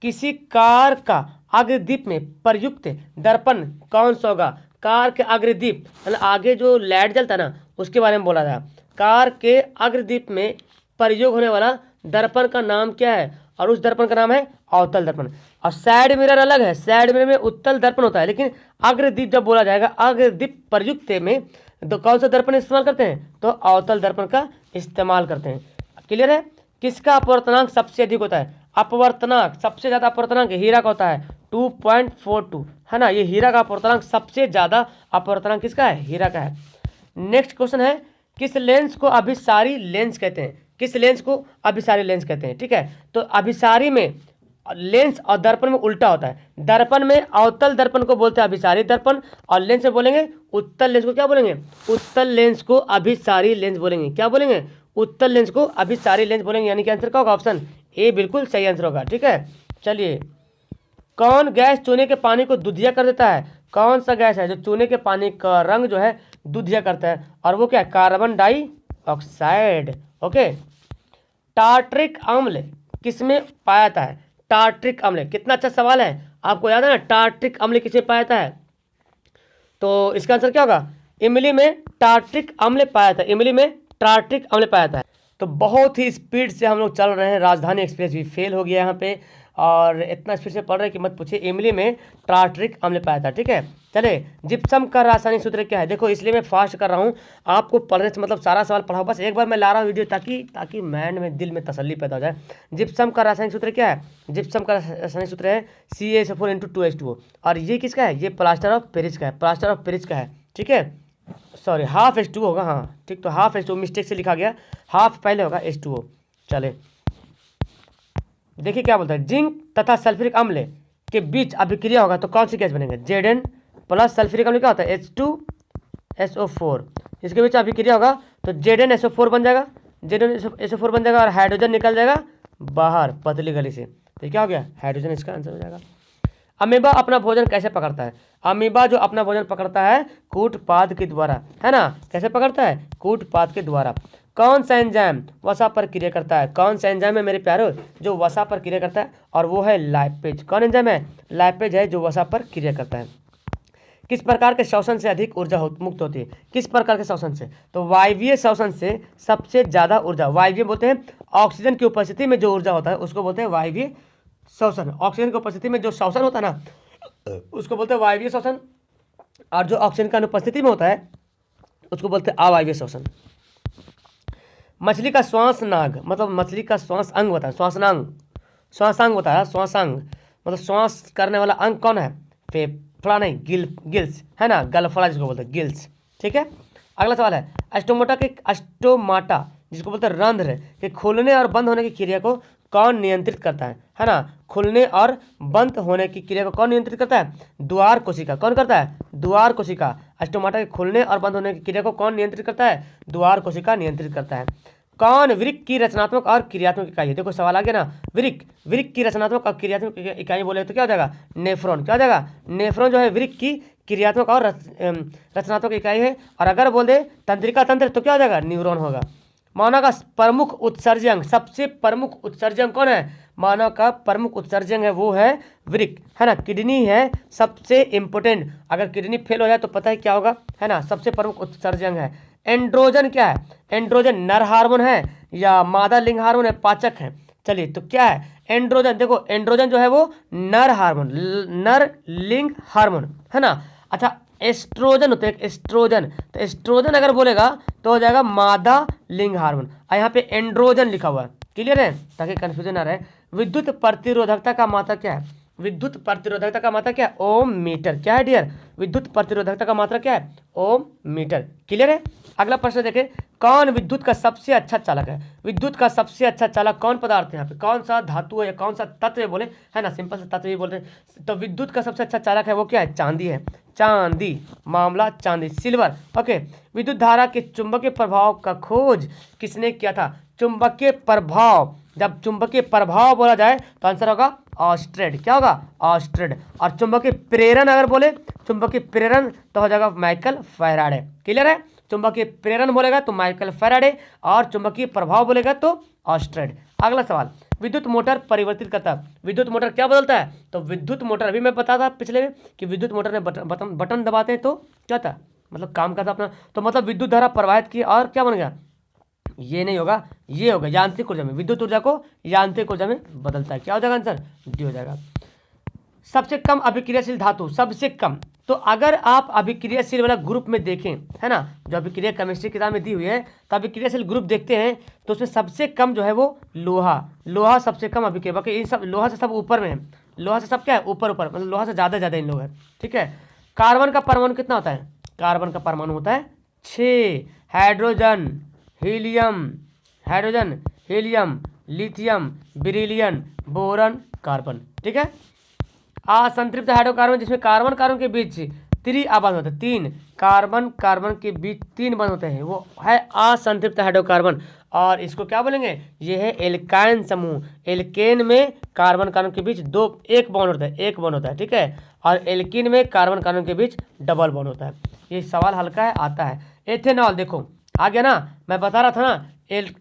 किसी कार का अग्रदीप में प्रयुक्त दर्पण कौन सा होगा? कार के अग्रदीप मतलब आगे जो लाइट जलता है ना, उसके बारे में बोला था। कार के अग्रदीप में प्रयोग होने वाला दर्पण का नाम क्या है? और उस दर्पण का नाम है अवतल दर्पण। और साइड मिरर अलग है, साइड मिरर में उत्तल दर्पण होता है, लेकिन अग्रदीप जब बोला जाएगा, अग्रदीप प्रयुक्त में तो कौन सा दर्पण इस्तेमाल करते हैं? तो अवतल दर्पण का इस्तेमाल करते हैं। क्लियर है? किसका अपवर्तनांक सबसे अधिक होता है? अपवर्तनांक सबसे ज़्यादा अपवर्तनांक हीरा का होता है, 2.42, है ना। ये हीरा का अपवर्तनांक सबसे ज़्यादा अपवर्तनांक किसका है? हीरा का है। नेक्स्ट क्वेश्चन है, किस लेंस को अभिसारी लेंस कहते हैं? किस लेंस को अभिसारी लेंस कहते हैं? ठीक है, तो अभिसारी में लेंस और दर्पण में उल्टा होता है। दर्पण में अवतल दर्पण को बोलते हैं अभिसारी दर्पण, और लेंस में बोलेंगे उत्तल लेंस को क्या बोलेंगे? उत्तल लेंस को अभिसारी लेंस बोलेंगे। क्या बोलेंगे? उत्तल लेंस को अभिसारी लेंस बोलेंगे। यानी कि आंसर का होगा ऑप्शन ए बिल्कुल सही आंसर होगा, ठीक है। चलिए, कौन गैस चूने के पानी को दूधिया कर देता है? कौन सा गैस है जो चूने के पानी का रंग जो है दूधिया करता है? और वो क्या है? Carbon dioxide. ओके, टार्ट्रिक अम्ल किसमें पाया जाता है? टार्ट्रिक अम्ल, कितना अच्छा सवाल है, आपको याद है ना? टार्ट्रिक अम्ल किसमें पाया जाता है? तो इसका आंसर क्या होगा? इमली में टार्ट्रिक अम्ल पाया जाता है, इमली में टार्ट्रिक अम्ल पाया जाता है। तो बहुत ही स्पीड से हम लोग चल रहे हैं, राजधानी एक्सप्रेस भी फेल हो गया यहाँ पे, और इतना स्पीड से पढ़ रहे हैं कि मत पूछिए। इमली में टार्ट्रिक अम्ल पाया था, ठीक है। चले, जिप्सम का रासायनिक सूत्र क्या है? देखो, इसलिए मैं फास्ट कर रहा हूँ, आपको पढ़ने से मतलब सारा सवाल पढ़ाओ, बस एक बार मैं ला रहा हूँ वीडियो ताकि माइंड में, दिल में तसल्ली पैदा हो जाए। जिप्सम का रासायनिक सूत्र क्या है? जिप्सम का रासायनिक सूत्र है CaSO4 × 2H2O। और ये किसका है? ये प्लास्टर ऑफ पेरिस का है, प्लास्टर ऑफ पेरिस का है, ठीक है। सॉरी, हाफ H2O होगा, हाँ ठीक, तो हाफ H2O मिस्टेक से लिखा गया, हाफ पहले होगा H2O। चले, देखिए क्या बोलता है, जिंक तथा सल्फ्यूरिक अम्ल के बीच अभिक्रिया होगा तो कौन सी गैस बनेगा? Zn प्लस सल्फ्यूरिक अम्ल क्या होता है H2SO4, इसके बीच अभिक्रिया होगा तो ZnSO4 बन जाएगा, ZnSO4 बन जाएगा और हाइड्रोजन निकल जाएगा बाहर पतली गली से। तो क्या हो गया, हाइड्रोजन इसका आंसर हो जाएगा। अमीबा अपना भोजन कैसे पकड़ता है? अमीबा जो अपना भोजन पकड़ता है कूटपाद के द्वारा, है ना। कैसे पकड़ता है? कूटपाद के द्वारा। कौन सा एंजाइम वसा पर क्रिया करता है? कौन सा एंजाइम है मेरे प्यारो जो वसा पर क्रिया करता है? और वो है लाइपेज। कौन एंजाइम है? लाइपेज है जो वसा पर क्रिया करता है। किस प्रकार के श्वसन से अधिक ऊर्जा मुक्त होती है? किस प्रकार के श्वसन से? तो वायवीय श्वसन से सबसे ज़्यादा ऊर्जा, वायवीय बोलते हैं ऑक्सीजन की उपस्थिति में जो ऊर्जा होता है उसको बोलते हैं वायवीय श्वसन। ऑक्सीजन की उपस्थिति में जो श्वसन होता है ना उसको बोलते हैं वायवीय श्वसन, और जो ऑक्सीजन का अनुपस्थिति में होता है उसको बोलते हैं अवायवीय श्वसन। मछली का श्वास नाग मतलब मछली का श्वास अंग होता है, श्वासांग, श्वासांग होता है, श्वासांग मतलब श्वास करने वाला अंग कौन है? फेफड़ा नहीं, गिल्स, है ना, गलफड़ा जिसको बोलते हैं, गिल्स। ठीक है, अगला सवाल है अस्टोमाटा जिसको बोलते हैं रंध्र के खुलने और बंद होने की क्रिया को कौन नियंत्रित करता है ना। खुलने और बंद होने की क्रिया को कौन नियंत्रित करता है? द्वार कोशिका। कौन करता है? द्वार कोशिका। अस्टोमाटा के खुलने और बंद होने की क्रिया को कौन नियंत्रित करता है? द्वार कोशिका नियंत्रित करता है। कौन वृक्क की रचनात्मक और क्रियात्मक इकाई है? देखो सवाल आ गया ना, वृक्क की रचनात्मक और क्रियात्मक इकाई बोले तो क्या हो जाएगा? नेफ्रॉन। क्या हो जाएगा? नेफ्रॉन जो है वृक्क की क्रियात्मक और रचनात्मक इकाई है। और अगर बोल दे तंत्रिका तंत्र तो क्या हो जाएगा? न्यूरॉन होगा। मानव का प्रमुख उत्सर्जक अंग, सबसे प्रमुख उत्सर्जक कौन है? मानव का प्रमुख उत्सर्जक है वो है वृक्क, है ना। किडनी है सबसे इंपोर्टेंट, अगर किडनी फेल हो जाए तो पता है क्या होगा, है ना। सबसे प्रमुख उत्सर्जक है। एंड्रोजन क्या है? एंड्रोजन नर हार्मोन है या मादा लिंग हार्मोन है? पाचक है। चलिए तो क्या है एंड्रोजन? देखो एंड्रोजन जो है वो नर हार्मोन, नर लिंग हार्मोन, है ना। अच्छा एस्ट्रोजन होते हैं, एस्ट्रोजन, तो एस्ट्रोजन अगर बोलेगा तो हो जाएगा मादा लिंग हार्मोन। यहाँ पे एंड्रोजन लिखा हुआ है, क्लियर है, ताकि कंफ्यूजन ना रहे। विद्युत प्रतिरोधकता का मात्रा क्या है? विद्युत प्रतिरोधकता का मात्रा क्या है? ओम मीटर। क्या है डियर? विद्युत प्रतिरोधकता का मात्रा क्या है? ओम मीटर। क्लियर है। अगला प्रश्न देखें, कौन विद्युत का सबसे अच्छा चालक है? विद्युत का सबसे अच्छा चालक कौन पदार्थ है? यहाँ पे कौन सा धातु है या कौन सा तत्व है बोले, है ना, सिंपल सा तत्व ही बोलते हैं। तो विद्युत का सबसे अच्छा चालक है वो क्या है? चांदी है। चांदी, मामला चांदी, सिल्वर। ओके, विद्युत धारा के चुंबकीय प्रभाव का खोज किसने किया था? चुंबकीय प्रभाव, जब चुंबकीय प्रभाव बोला जाए तो आंसर होगा ऑस्ट्रेड। क्या होगा? ऑस्ट्रेड। और चुंबकीय प्रेरण अगर बोले, चुंबकीय प्रेरण तो हो जाएगा माइकल फैराडे। क्लियर है। चुंबकीय प्रेरण बोलेगा तो माइकल फैराडे, और चुंबकीय प्रभाव बोलेगा तो ऑस्ट्रेड। अगला सवाल, विद्युत मोटर परिवर्तित करता है। विद्युत मोटर क्या बदलता है? तो विद्युत मोटर, अभी मैं बता था पिछले में कि विद्युत मोटर में बटन दबाते हैं तो क्या था, मतलब काम करता अपना, तो मतलब विद्युत धारा प्रवाहित की और क्या बन गया? ये नहीं होगा, ये होगा यांत्रिक ऊर्जा में, विद्युत ऊर्जा को यांत्रिक ऊर्जा में बदलता है। क्या हो जाएगा आंसर? डी हो जाएगा। सबसे कम अभिक्रियाशील धातु, सबसे कम, तो अगर आप अभिक्रियाशील वाला ग्रुप में देखें, है ना, जो अभिक्रिया केमिस्ट्री किताब में दी हुई है, तो अभिक्रियाशील ग्रुप देखते हैं तो उसमें सबसे कम जो है वो लोहा, लोहा सबसे कम अभिक्रिया, बाकी इन सब लोहा से सब ऊपर में है, लोहा से सब क्या है? ऊपर ऊपर, मतलब लोहा से ज़्यादा इन लोग है। ठीक है। कार्बन का परमाणु कितना होता है? कार्बन का परमाणु होता है 6। Hydrogen, helium, lithium, beryllium, boron, carbon. ठीक है। असंतृप्त हाइड्रोकार्बन जिसमें कार्बन कार्बन के बीच त्रिआबंध होता है, 3 कार्बन कार्बन के बीच 3 बंध होते हैं, वो है असंतृप्त हाइड्रोकार्बन। और इसको क्या बोलेंगे? ये है एल्काइन समूह। एल्केन में कार्बन कार्बन के बीच एक बॉन्ड होता है, एक बॉन्ड होता है। ठीक है। और एल्कीन में कार्बन कार्बन के बीच डबल बॉन्ड होता है। ये सवाल हल्का है, आता है। एथेनॉल, देखो आ गया ना, मैं बता रहा था ना,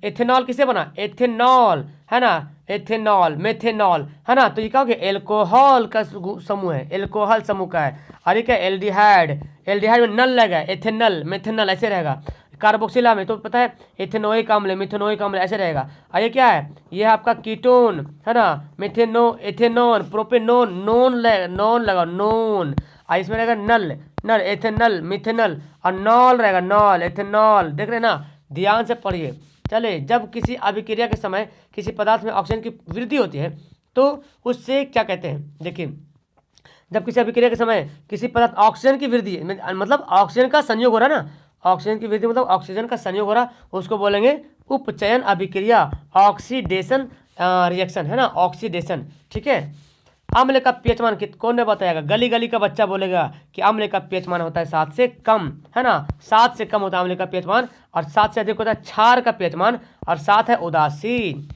एथेनॉल किसे बना? एथेनॉल, है ना, एथेनॉल, मेथेनॉल, है ना। तो ये क्या हो गया? एल्कोहल का समूह है, एल्कोहल समूह का है। और ये क्या? एल्डिहाइड, एल्डिहाइड में नल लगेगा, एथेनल, मेथेनल ऐसे रहेगा। कार्बोक्सिला में तो पता है एथेनोइक अम्ल, मिथेनोइक अम्ल ऐसे रहेगा। और ये क्या है? ये आपका कीटोन, है ना, एथेनोन, प्रोपेनोन, नोन लगा, नोन। और इसमें रहेगा नल, एथेनल, मिथेनल, और नॉल रहेगा, नॉल, एथेनॉल। देख रहे हैं ना, ध्यान से पढ़िए। चले, जब किसी अभिक्रिया के समय किसी पदार्थ में ऑक्सीजन की वृद्धि होती है तो उससे क्या कहते हैं? देखिए, जब किसी अभिक्रिया के समय किसी पदार्थ ऑक्सीजन की वृद्धि, मतलब ऑक्सीजन का संयोग हो रहा है ना, ऑक्सीजन की वृद्धि मतलब ऑक्सीजन का संयोग हो रहा, उसको बोलेंगे उपचयन अभिक्रिया, ऑक्सीडेशन रिएक्शन, है ना, ऑक्सीडेशन। ठीक है। अम्ल का पीएच मान कौन ने बताएगा? गली गली का बच्चा बोलेगा कि अम्ल का पीएच मान होता है 7 से कम, है ना, 7 से कम होता है अम्ल का पीएच मान, और 7 से अधिक होता है क्षार का पीएच मान, और 7 है उदासीन।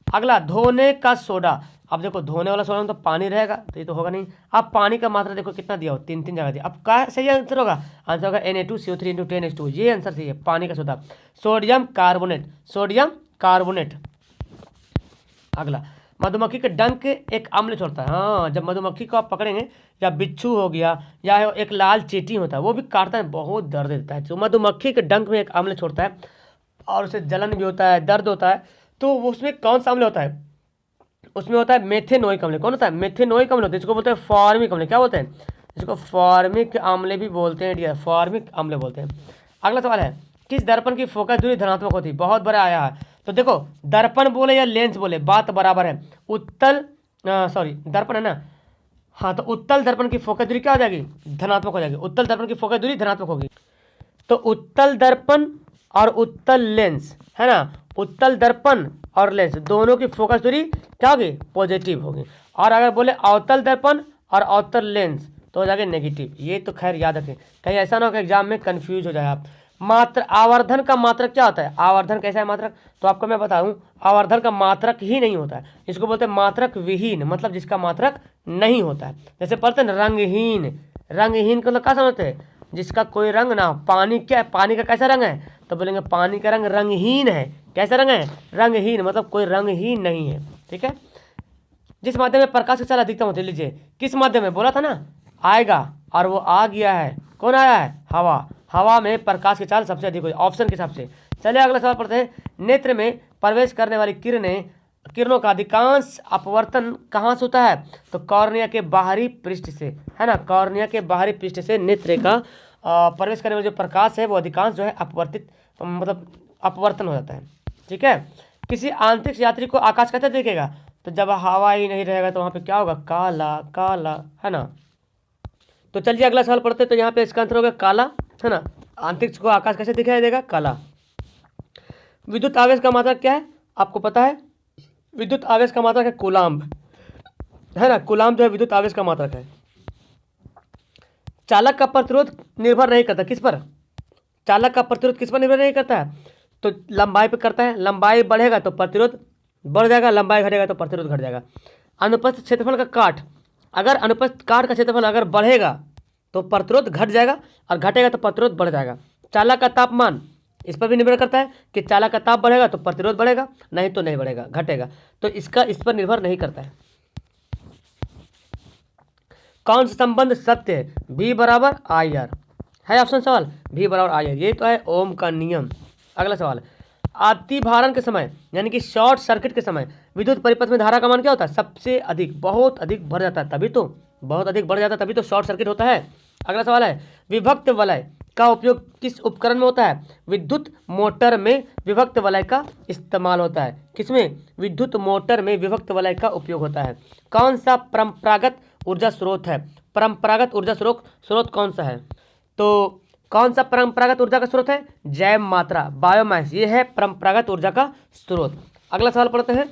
अगला, धोने का सोडा। अब देखो धोने वाला सोडा में तो पानी रहेगा, तो ये तो होगा नहीं। अब पानी का मात्रा देखो कितना दिया हो, 3 जगह दिया। अब क्या सही आंसर होगा? आंसर होगा Na2CO3 × 10H2, ये आंसर सही है, पानी का soda. Sodium carbonate, sodium carbonate. अगला, मधुमक्खी का डंक एक अम्ल छोड़ता है। हाँ, जब मधुमक्खी को आप पकड़ेंगे, या बिच्छू हो गया, या एक लाल चींटी होता है, वो भी काटता है, बहुत दर्द देता है, तो मधुमक्खी के डंक में एक अम्ल छोड़ता है, और उसे जलन भी होता है, दर्द होता है। तो उसमें कौन सा अम्ल होता है? उसमें होता है मेथेनोइक अम्ल। कौन होता है? मेथेनोइक अम्ल होता है, जिसको बोलते हैं फॉर्मिक अम्ल। क्या बोलते हैं? जिसको फॉर्मिक अम्ल भी बोलते हैं डियर, फॉर्मिक अम्ल बोलते हैं। अगला सवाल है, किस दर्पण की फोकस दूरी धनात्मक होती है? बहुत बड़ा आया है। तो देखो, दर्पण बोले या लेंस बोले, बात बराबर है। उत्तल सॉरी दर्पण है ना, हाँ, तो उत्तल दर्पण की फोकस दूरी क्या हो जाएगी? धनात्मक हो जाएगी। उत्तल दर्पण की फोकस दूरी धनात्मक होगी। तो उत्तल दर्पण और उत्तल लेंस, है ना, उत्तल दर्पण और लेंस दोनों की फोकस दूरी क्या होगी? पॉजिटिव होगी। और अगर बोले अवतल दर्पण और अवतल लेंस तो हो जाएगा नेगेटिव। ये तो खैर याद रखें, कहीं ऐसा ना हो कि एग्जाम में कंफ्यूज हो जाए आप। मात्र आवर्धन का मात्रक क्या होता है? आवर्धन कैसा है मात्रक? तो आपको मैं बताऊं, आवर्धन का मात्रक ही नहीं होता है, इसको बोलते हैं मात्रक विहीन, मतलब जिसका मात्रक नहीं होता है। जैसे पढ़ते हैं रंगहीन, रंगहीन का मतलब क्या समझते हैं? जिसका कोई रंग ना हो। पानी क्या है? पानी का कैसा रंग है? तो बोलेंगे पानी का रंग रंगहीन है। कैसा रंग है? रंगहीन, मतलब कोई रंग ही नहीं है। ठीक है। जिस माध्यम में प्रकाश की चाल अधिकतम होती है, लीजिए किस माध्यम में बोला था ना आएगा, और वो आ गया है। कौन आया है? हवा। हवा में प्रकाश की चाल सबसे अधिक होती है, ऑप्शन के हिसाब से। चलिए अगला सवाल पढ़ते हैं। नेत्र में प्रवेश करने वाली किरणों का अधिकांश अपवर्तन कहाँ से होता है? तो कॉर्निया के बाहरी पृष्ठ से, है ना, कॉर्निया के बाहरी पृष्ठ से नेत्र का प्रवेश करने वाला जो प्रकाश है वो अधिकांश जो है अपवर्तित, मतलब अपवर्तन हो जाता है। ठीक है। किसी आंतरिक यात्री को आकाश कैसे देखेगा? तो जब हवा ही नहीं रहेगा तो वहाँ पे क्या होगा? काला काला, है ना। तो चलिए अगला सवाल पढ़ते हैं। तो यहाँ पे इसका आंसर होगा काला, है ना। आंतरिक्ष को आकाश कैसे दिखाई देगा? काला। विद्युत आवेश का मात्रक क्या है? आपको पता है, विद्युत आवेश का मात्रक है कूलाम्ब, है ना। कूलाम्ब जो है विद्युत आवेश का मात्रक है। चालक का प्रतिरोध निर्भर नहीं करता, किस पर? चालक का प्रतिरोध किस पर निर्भर नहीं करता है? तो लंबाई पर करता है। लंबाई बढ़ेगा तो प्रतिरोध बढ़ जाएगा, लंबाई घटेगा तो प्रतिरोध घट जाएगा। अनुपस्थित क्षेत्रफल का काट, अगर अनुपस्थित काट का क्षेत्रफल अगर बढ़ेगा तो प्रतिरोध घट जाएगा, और घटेगा तो प्रतिरोध बढ़ जाएगा। चालक का तापमान, इस पर भी निर्भर करता है कि चालक का ताप बढ़ेगा तो प्रतिरोध बढ़ेगा, नहीं तो नहीं बढ़ेगा, घटेगा। तो इसका इस पर निर्भर नहीं करता है। कौन सा संबंध सत्य है? V बराबर IR है ऑप्शन सवाल, V बराबर IR, ये तो है ओम का नियम। अगला सवाल, अतिभारण के समय यानी कि शॉर्ट सर्किट के समय विद्युत परिपथ में धारा का मान क्या होता है? सबसे अधिक, बहुत अधिक बढ़ जाता है, तभी तो बहुत अधिक बढ़ जाता है, तभी तो शॉर्ट सर्किट होता है। अगला सवाल है, विभक्त वलय का उपयोग किस उपकरण में होता है? विद्युत मोटर में विभक्त वलय का इस्तेमाल होता है। किसमें? विद्युत मोटर में विभक्त वलय का उपयोग होता है। कौन सा परंपरागत ऊर्जा स्रोत है? परंपरागत ऊर्जा स्रोत कौन सा है? तो कौन सा परंपरागत ऊर्जा का स्रोत है? जैव मात्रा, बायोमास, ये है परंपरागत ऊर्जा का स्रोत। अगला सवाल पढ़ते हैं,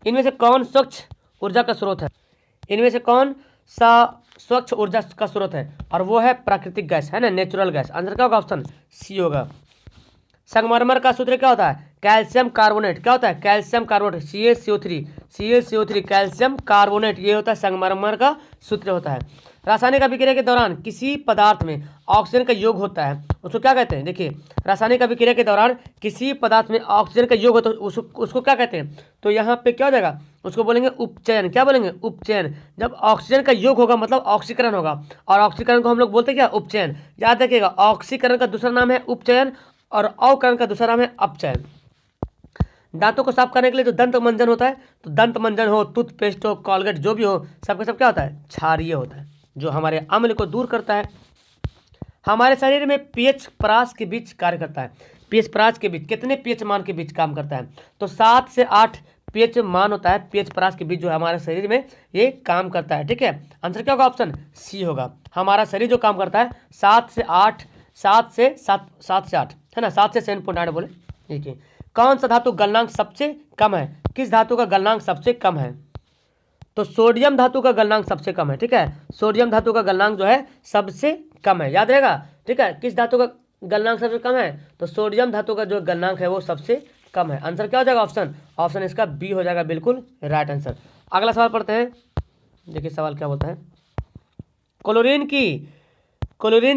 इनमें से कौन स्वच्छ ऊर्जा का स्रोत है? इनमें से कौन सा स्वच्छ ऊर्जा का स्रोत है? और वो है प्राकृतिक गैस, है ना, नेचुरल गैस। आंसर क्या होगा? ऑप्शन सी होगा। संगमरमर का सूत्र क्या होता है? Calcium carbonate. क्या होता है? Calcium carbonate, CaCO3 calcium carbonate, ये होता है संगमरमर का सूत्र होता है। रासायनिक अभिक्रिया के दौरान किसी पदार्थ में ऑक्सीजन का योग होता है, उसको क्या कहते हैं? देखिए, रासायनिक अभिक्रिया के दौरान किसी पदार्थ में ऑक्सीजन का योग होता है, उसको क्या कहते हैं? तो यहाँ पे क्या हो जाएगा? उसको बोलेंगे उपचयन। क्या बोलेंगे? उपचयन। जब ऑक्सीजन का योग होगा मतलब ऑक्सीकरण होगा, और ऑक्सीकरण को हम लोग बोलते हैं क्या? उपचयन। याद रखिएगा, ऑक्सीकरण का दूसरा नाम है उपचयन, और अवकरण का दूसरा नाम है अपचयन। दांतों को साफ करने के लिए जो दंत मंजन होता है, तो दंत मंजन हो, टूथपेस्ट हो, कॉलगेट जो भी हो, सबका सब क्या होता है? क्षारीय होता है, जो हमारे अम्ल को दूर करता है। हमारे शरीर में पीएच परास के बीच कार्य करता है। पीएच परास के बीच कितने पीएच मान के बीच काम करता है? तो 7 से 8 पीएच मान होता है, पीएच परास के बीच जो हमारे शरीर में ये काम करता है। ठीक है। आंसर क्या होगा? ऑप्शन सी होगा। हमारा शरीर जो काम करता है 7 से 8, 7 से 8, है ना, 7 से 7.8 बोले। देखिए, कौन सा धातु गलनांक सबसे कम है? किस धातु का गलनांक सबसे कम है? तो सोडियम धातु का गलनांक सबसे कम है, ठीक है, सोडियम धातु का गलनांक जो है सबसे कम है, याद रहेगा, ठीक है। किस धातु का गलनांक सबसे कम है? तो सोडियम धातु का जो गलनांक है वो सबसे कम है। आंसर क्या हो जाएगा? ऑप्शन इसका बी हो जाएगा, बिल्कुल राइट आंसर। अगला सवाल पढ़ते हैं, देखिए सवाल क्या बोलता है। क्लोरीन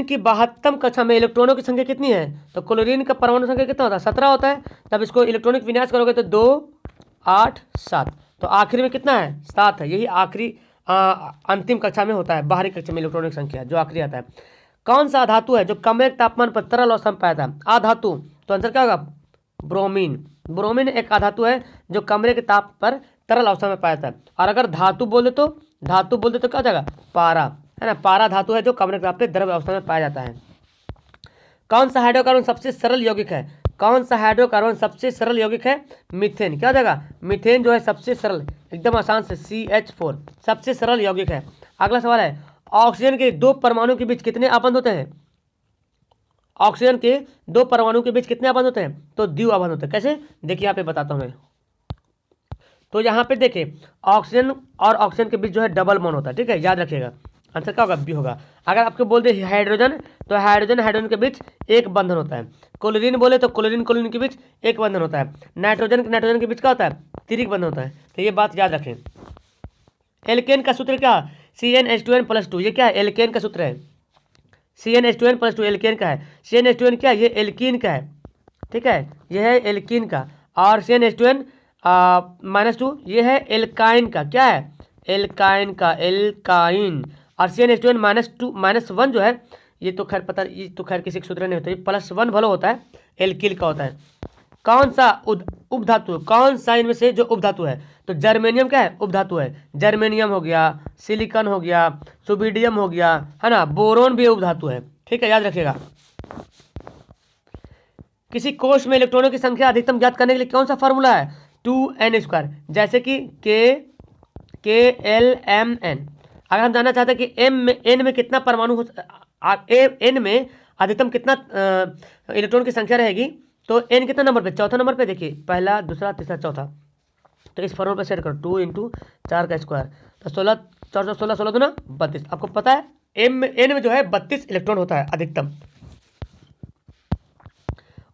की 72 कक्षा में इलेक्ट्रॉनों की संख्या कितनी है? तो क्लोरीन का परमाणु संख्या कितना होता है? 17 होता है। तब इसको इलेक्ट्रॉनिक विन्यास करोगे तो 2 8 7, तो आखिरी में कितना है? 7 है। यही आखिरी अंतिम कक्षा में होता है, बाहरी कक्षा में इलेक्ट्रॉनिक संख्या जो आखिरी आता है। कौन सा धातु है जो कम तापमान पर तरल अवस्था में पाया था? अधातु, तो आंसर क्या होगा? ब्रोमीन। ब्रोमीन एक अधातु है जो कमरे के ताप पर तरल अवस्था में पाया था। और अगर धातु बोल दे तो क्या हो जाएगा? पारा, है ना, पारा धातु है जो कमरे के ताप पर द्रव अवस्था में पाया जाता है। कौन सा हाइड्रोकार्बन सबसे सरल यौगिक है? कौन सा हाइड्रोकार्बन सबसे सरल यौगिक है? मीथेन। क्या हो जाएगा? मीथेन जो है सबसे सरल, एकदम आसान से CH4 सबसे सरल यौगिक है। अगला सवाल है, ऑक्सीजन के 2 परमाणु के बीच कितने आबंध होते हैं? ऑक्सीजन के 2 परमाणु के बीच कितने आबंध होते हैं? तो द्वि आबंध होते हैं। कैसे? देखिए यहाँ पे बताता हूँ मैं। तो यहाँ पे देखिए ऑक्सीजन और ऑक्सीजन के बीच जो है डबल बॉन्ड होता है, ठीक है, याद रखिएगा। आंसर क्या होगा? बी होगा। अगर आपको बोल दे हाइड्रोजन, तो हाइड्रोजन के बीच एक बंधन होता है। क्लोरीन बोले तो क्लोरीन के बीच एक बंधन होता है। नाइट्रोजन के बीच क्या होता है? त्रिक बंधन होता है। तो ये बात याद रखें। एल्केन का सूत्र क्या? CnH2n+2। ये क्या है? एल्केन का सूत्र है। CnH2n+2 एल्केन का है। CnH2n क्या है? ये एल्कीन का है, ठीक है, ये है एल्कीन का। और CnH2n-2 ये है एल्काइन का। क्या है? एल्काइन का, एल्काइन। और CnH2n-1 जो है ये तो खैर किसी के सूत्र नहीं होता, ये +1 भलो होता है, एल्किल का होता है। कौन सा उपधातु, कौन सा इनमें से जो उपधातु है? तो जर्मेनियम क्या है? उपधातु है। जर्मेनियम हो गया, सिलिकॉन हो गया, सुबिडियम हो गया, है ना, बोरोन भी उपधातु है, ठीक है, याद रखिएगा। किसी कोश में इलेक्ट्रॉनों की संख्या अधिकतम ज्ञात करने के लिए कौन सा फॉर्मूला है? 2n², जैसे कि KLMN। अगर हम जानना चाहते हैं कि n में कितना परमाणु n में अधिकतम कितना इलेक्ट्रॉन की संख्या रहेगी, तो n कितना नंबर पे? चौथा नंबर पे। देखिए पहला, दूसरा, तीसरा, चौथा। तो इस फॉर्मूला पे सेट करो, 2 × 4 का स्क्वायर, तो 16 4 16 16 दूना 32। आपको पता है n में जो है 32 इलेक्ट्रॉन होता है अधिकतम।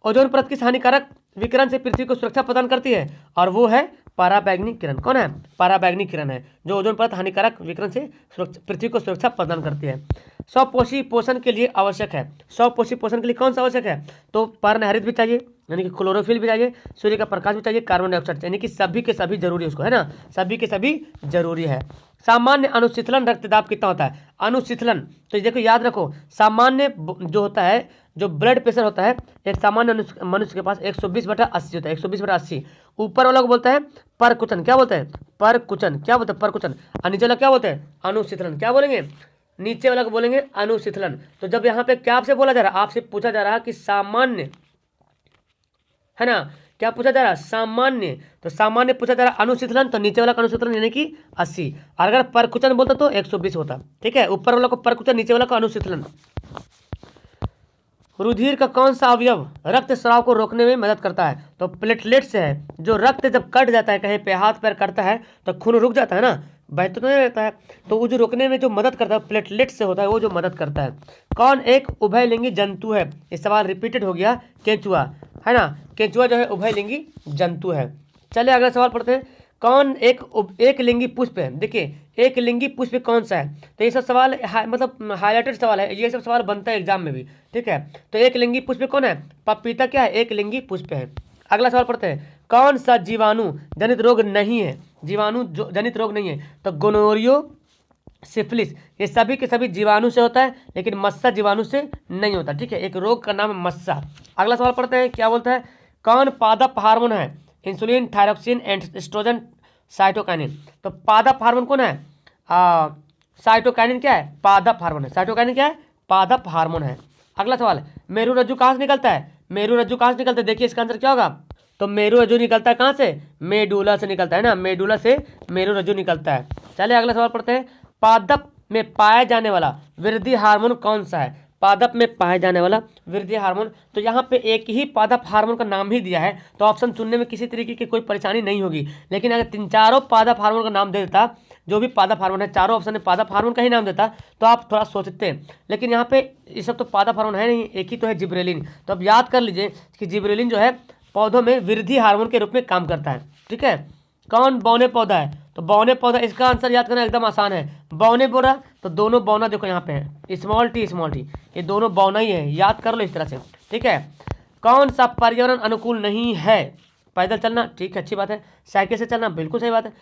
ओजोन परत किस हानिकारक विकिरण से पृथ्वी को सुरक्षा प्रदान करती है? और वो है पराबैंगनी किरण। कौन है? पराबैंगनी किरण है जो ओजोन परत हानिकारक विकिरण से पृथ्वी को सुरक्षा प्रदान करती है। स्वपोषी पोषण के लिए आवश्यक है। स्वपोषी पोषण के लिए कौन सा आवश्यक है? तो पर्णहरित भी चाहिए, यानी कि क्लोरोफिल भी चाहिए, सूर्य का प्रकाश भी चाहिए, कार्बन डाइऑक्साइड, यानी कि सभी के सभी जरूरी है उसको, है ना, सभी के सभी जरूरी है। सामान्य अनुशीतलन रक्तदाब कितना होता है? अनुशीतलन, तो देखो याद रखो, सामान्य जो होता है, जो ब्लड प्रेशर होता है, एक सामान्य मनुष्य के पास 120/80 होता है, 120/80। ऊपर वाला को बोलता है परकुचन। क्या बोलते हैं? परकुचन। क्या बोलते हैं? परकुचन। और नीचे वाला क्या बोलते हैं? अनुशीतलन। क्या बोलेंगे? नीचे वाला को बोलेंगे अनुशीतलन। तो जब यहाँ पे क्या आपसे बोला जा रहा है? आपसे पूछा जा रहा है कि सामान्य, है ना, क्या पूछा जा रहा है? सामान्य। तो सामान्य पूछा जा रहा है, अनुशीतलन, तो नीचे वाला का अनुशीतलन यानी कि 80। और अगर परकुचन बोलता तो 120 होता, ठीक है, ऊपर वाला को परकुचन, नीचे वाला का अनुशीतलन। रुधिर का कौन सा अवयव रक्त स्राव को रोकने में मदद करता है? तो प्लेटलेट्स है। जो रक्त जब कट जाता है, कहीं पे हाथ पैर कटता है तो खून रुक जाता है ना, बहता तो नहीं रहता है, तो वो जो रोकने में जो मदद करता है प्लेटलेट से होता है, वो जो मदद करता है। कौन एक उभयलिंगी जंतु है? ये सवाल रिपीटेड हो गया, केंचुआ, है ना, केंचुआ जो है उभयलिंगी जंतु है। चलिए अगला सवाल पढ़ते हैं। कौन एक लिंगी पुष्प है? देखिए एक लिंगी पुष्प कौन सा है? तो ये सब सवाल मतलब हाईलाइटेड सवाल है, ये सब सवाल बनता है एग्जाम में भी, ठीक है। तो एक लिंगी पुष्प कौन है? पपीता क्या है? एक लिंगी पुष्प है। अगला सवाल पढ़ते हैं। कौन सा जीवाणु जनित रोग नहीं है? जीवाणु जनित रोग नहीं है, तो गोनोरियो, सिफिलिस, ये सभी के सभी जीवाणु से होता है, लेकिन मस्सा जीवाणु से नहीं होता, ठीक है, एक रोग का नाम है मस्सा। अगला सवाल पढ़ते हैं, क्या बोलता है? कौन पादप हार्मोन है? Insulin, thyroxine, oestrogen, cytokinin. तो पादप हार्मोन कौन है? साइटोकाइनिन क्या है? पादप हार्मोन है। साइटोकाइनिन क्या है? पादप हार्मोन है। अगला सवाल, मेरू रज्जु कहाँ से निकलता है? मेरू रज्जु कहाँ से निकलता है? देखिए इसका आंसर क्या होगा? तो मेरू रज्जु निकलता है कहाँ से? मेडुला से निकलता है ना, मेडुला से मेरू रज्जु निकलता है। चलिए अगला सवाल पढ़ते हैं। पादप में पाया जाने वाला वृद्धि हार्मोन कौन सा है? पादप में पाया जाने वाला वृद्धि हार्मोन, तो यहाँ पे एक ही पादप हार्मोन का नाम ही दिया है, तो ऑप्शन चुनने में किसी तरीके की कोई परेशानी नहीं होगी। लेकिन अगर 3 4 पादप हार्मोन का नाम दे देता, जो भी पादप हार्मोन है, चारों ऑप्शन में पादप हार्मोन का ही नाम देता तो आप थोड़ा सोचते हैं, लेकिन यहाँ पे ये सब तो पादप हार्मोन है नहीं, एक ही तो है जिब्रेलिन। तो अब याद कर लीजिए कि जिब्रेलिन जो है पौधों में वृद्धि हार्मोन के रूप में काम करता है। ठीक है, कौन बौने पौधा है, तो बौने पौधा, इसका आंसर याद करना एकदम आसान है। बौने बोरा, तो दोनों बौना देखो यहाँ पे है, स्मॉल टी, ये दोनों बौना ही है, याद कर लो इस तरह से। ठीक है, कौन सा पर्यावरण अनुकूल नहीं है, पैदल चलना, ठीक है अच्छी बात है, साइकिल से चलना बिल्कुल सही बात है,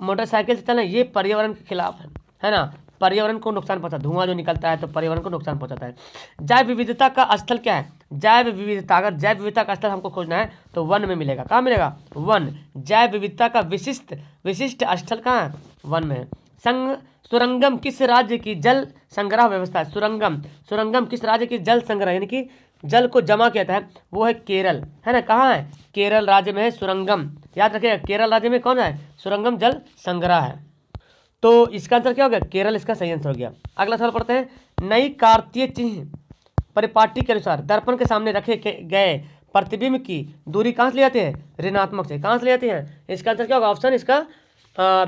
मोटरसाइकिल से चलना ये पर्यावरण के खिलाफ है ना, पर्यावरण को नुकसान पहुंचाता, धुआं जो निकलता है तो पर्यावरण को नुकसान पहुंचाता है। जैव विविधता का स्थल क्या है, जैव विविधता, अगर जैव विविधता का स्थल हमको खोजना है तो वन में मिलेगा। कहाँ मिलेगा, वन। जैव विविधता का विशिष्ट स्थल कहाँ है, वन में है। सुरंगम किस राज्य की जल संग्रह व्यवस्था है, सुरंगम किस राज्य की जल संग्रह, यानी कि जल को जमा किया है, वो है केरल, है ना। कहाँ है, केरल राज्य में है सुरंगम, याद रखिएगा केरल राज्य में कौन है, सुरंगम जल संग्रह है। तो इसका आंसर क्या हो गया, केरल इसका सही आंसर हो गया। अगला सवाल पढ़ते हैं, नई कार्तीय चिन्ह परिपाटी के अनुसार दर्पण के सामने रखे गए प्रतिबिंब की दूरी कहाँ से ले जाते हैं, ऋणात्मक से। कहाँ से ले जाते हैं, इसका आंसर क्या होगा, ऑप्शन इसका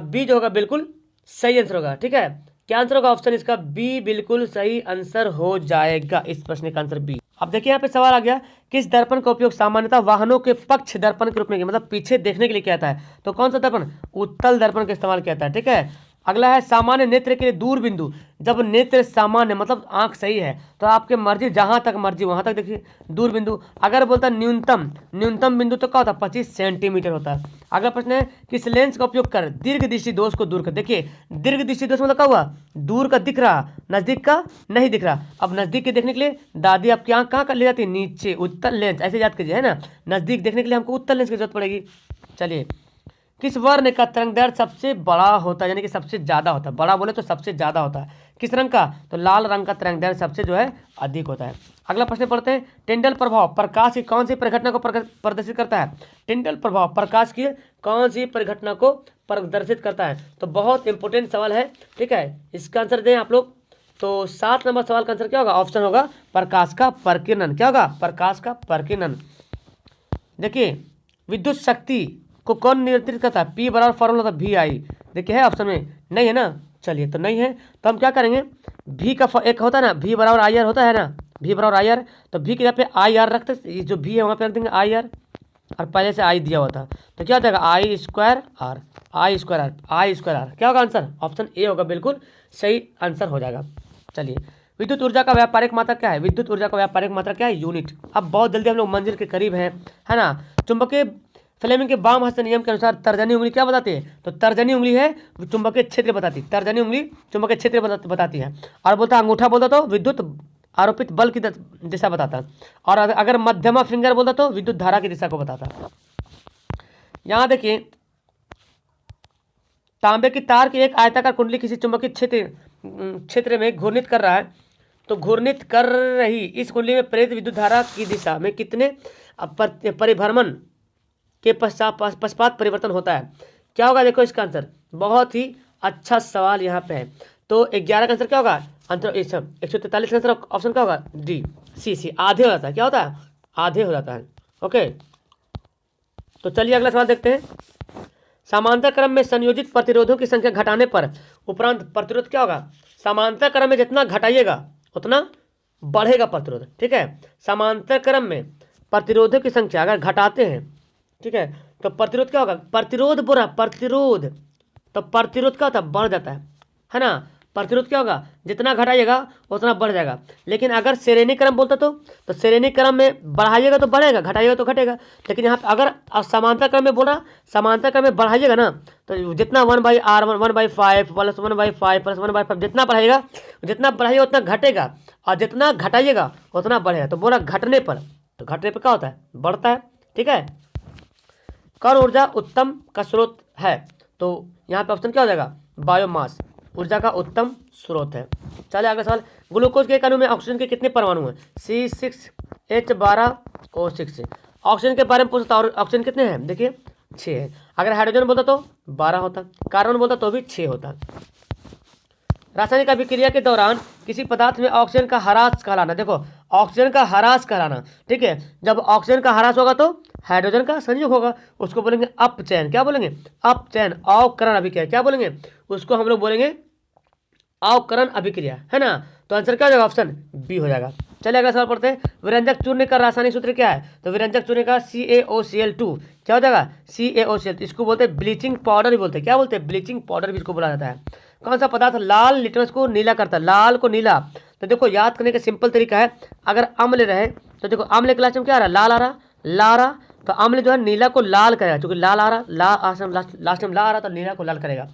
बी जो होगा बिल्कुल सही आंसर होगा। ठीक है, क्या आंसर होगा, ऑप्शन इसका बी बिल्कुल सही आंसर हो जाएगा, इस प्रश्न का आंसर बी। अब देखिए यहाँ पे सवाल आ गया, किस दर्पण का उपयोग सामान्यतः वाहनों के पक्ष दर्पण के रूप में, मतलब पीछे देखने के लिए किया जाता है, तो कौन सा दर्पण, उत्तल दर्पण का इस्तेमाल किया जाता है। ठीक है, अगला है सामान्य नेत्र के लिए दूर बिंदु, जब नेत्र सामान्य मतलब आंख सही है तो आपके मर्जी जहां तक मर्जी वहां तक देखिए दूर बिंदु। अगर बोलता न्यूनतम बिंदु तो क्या होता है, 25 सेंटीमीटर होता है। अगला प्रश्न है, किस लेंस का उपयोग कर दीर्घ दृष्टि दोष को दूर कर, देखिए दीर्घ दृष्टि दोष मतलब क्या हुआ, दूर का दिख रहा, नजदीक का नहीं दिख रहा। अब नजदीक के देखने के लिए दादी आपकी आंख कहाँ कर ले जाती है, नीचे, उत्तल लेंस, ऐसे याद कीजिए, है ना। नजदीक देखने के लिए हमको उत्तल लेंस की जरूरत पड़ेगी। चलिए, किस वर्ण का तरंगदैर्घ्य सबसे बड़ा होता है, यानी कि सबसे ज्यादा होता है, बड़ा बोले तो सबसे ज्यादा होता है, किस रंग का, तो लाल रंग का तरंगदैर्घ्य सबसे जो है अधिक होता है। अगला प्रश्न पढ़ते हैं, टिंडल प्रभाव प्रकाश की कौन सी परिघटना को प्रदर्शित करता है, टिंडल प्रभाव प्रकाश की कौन सी परिघटना को प्रदर्शित करता है, तो बहुत इंपॉर्टेंट सवाल है। ठीक है, इसका आंसर दें आप लोग, तो 7 नंबर सवाल का आंसर क्या होगा, ऑप्शन होगा प्रकाश का प्रकीर्णन। क्या होगा, प्रकाश का प्रकीर्णन। देखिए, विद्युत शक्ति को कौन नियंत्रित करता है, P बराबर फॉर्मूला था VI, देखिए है ऑप्शन में, नहीं है ना, चलिए तो नहीं है, तो हम क्या करेंगे, V का एक होता है ना, V बराबर IR होता है ना, V बराबर IR, तो V के यहाँ पे IR रखते, ये जो V है वहाँ पे रख देंगे IR, और पहले से I दिया हुआ था, तो क्या हो जाएगा I स्क्वायर R, क्या होगा आंसर, ऑप्शन ए होगा, बिल्कुल सही आंसर हो जाएगा। चलिए, विद्युत ऊर्जा का व्यापारिक मात्रा क्या है, विद्युत ऊर्जा का व्यापारिक मात्रा क्या है, यूनिट। अब बहुत जल्दी हम लोग मंजिल के करीब हैं, है ना। चुंबकीय फ्लेमिंग के वाम हस्त नियम के अनुसार तर्जनी उंगली क्या बताती है, तो तर्जनी उंगली है चुंबकीय क्षेत्र बताती है, तर्जनी उंगली चुंबकीय क्षेत्र बताती है। और बोलता अंगूठा बोलता तो विद्युत आरोपित बल की दिशा बताता है, और अगर मध्यमा फिंगर बोलता तो विद्युत धारा की दिशा को बताता है। यहाँ देखिए, तांबे की तार की एक आयताकार कुंडली किसी चुंबकीय क्षेत्र में घूर्णित कर रहा है, तो घूर्णित कर रही इस कुंडली में प्रेरित विद्युत धारा की दिशा में कितने परिभ्रमण के पश्चात परिवर्तन होता है, क्या होगा, देखो इसका आंसर, बहुत ही अच्छा सवाल यहाँ पे है। तो 11 का आंसर क्या होगा, आंसर 143 का आंसर ऑप्शन क्या होगा, डी, सी, आधे हो जाता है, क्या होता है, आधे हो जाता है। ओके, तो चलिए अगला सवाल देखते हैं, समांतर क्रम में संयोजित प्रतिरोधों की संख्या घटाने पर उपरांत प्रतिरोध क्या होगा, समांतर क्रम में जितना घटाइएगा उतना बढ़ेगा प्रतिरोध। ठीक है, समांतर क्रम में प्रतिरोधों की संख्या अगर घटाते हैं, ठीक है, तो प्रतिरोध क्या होगा, प्रतिरोध तो प्रतिरोध क्या होता है, बढ़ जाता है ना। प्रतिरोध क्या होगा, जितना घटाइएगा उतना बढ़ जाएगा। लेकिन अगर श्रेणी क्रम बोलता तो श्रेणी क्रम में बढ़ाइएगा तो बढ़ेगा, घटाइएगा तो घटेगा। लेकिन यहाँ पे अगर समांतर क्रम में बोला, समांतर क्रम में बढ़ाइएगा ना, तो जितना 1/r 1/5 प्लस 1/5 प्लस 1/5 जितना बढ़ाइएगा उतना घटेगा, और जितना घटाइएगा उतना बढ़ेगा। तो बोला घटने पर, तो घटने पर क्या होता है, बढ़ता है। ठीक है, कौन ऊर्जा उत्तम का स्रोत है, तो यहाँ पे ऑप्शन क्या हो जाएगा, बायोमास ऊर्जा का उत्तम स्रोत है। चलिए अगला सवाल, ग्लूकोज के एक अणु में ऑक्सीजन के कितने परमाणु हैं, C6H12O6। ऑक्सीजन के बारे में पूछता, और ऑक्सीजन कितने हैं, देखिए 6 है। अगर हाइड्रोजन बोलता तो 12 होता, कार्बन बोलता तो भी 6 होता। रासायनिक अभिक्रिया के दौरान किसी पदार्थ में ऑक्सीजन का ह्रास कहलाना, देखो ऑक्सीजन का ह्रास कहलाना, ठीक है, जब ऑक्सीजन का ह्रास होगा तो हाइड्रोजन का संयुग होगा, उसको बोलेंगे अपचयन। क्या बोलेंगे? अपचयन। अवकरण अभिक्रिया क्या बोलेंगे? उसको हम लोग बोलेंगे अवकरण अभिक्रिया, है ना। तो आंसर क्या हो जाएगा? ऑप्शन बी हो जाएगा। चलिए अगला सवाल पढ़ते हैं। विरंजक चूर्ण का रासायनिक सूत्र क्या है? तो विरंजक चूर्ण का CaOCl2 क्या हो जाएगा? CaOCl। इसको बोलते हैं ब्लीचिंग पाउडर भी बोलते हैं। क्या बोलते हैं? ब्लीचिंग पाउडर भी इसको बोला जाता है। कौन सा पदार्थ लाल लिटमस को नीला करता है? लाल को नीला। तो देखो याद करने का सिंपल तरीका है, अगर अम्ल रहे तो देखो अम्ल के लास्ट में क्या आ रहा है? लाल आ रहा, ला आ रहा, तो अम्ल जो है नीला को लाल करेगा, क्योंकि लाल आ रहा, लास्ट में ला आ रहा, तो नीला को लाल करेगा।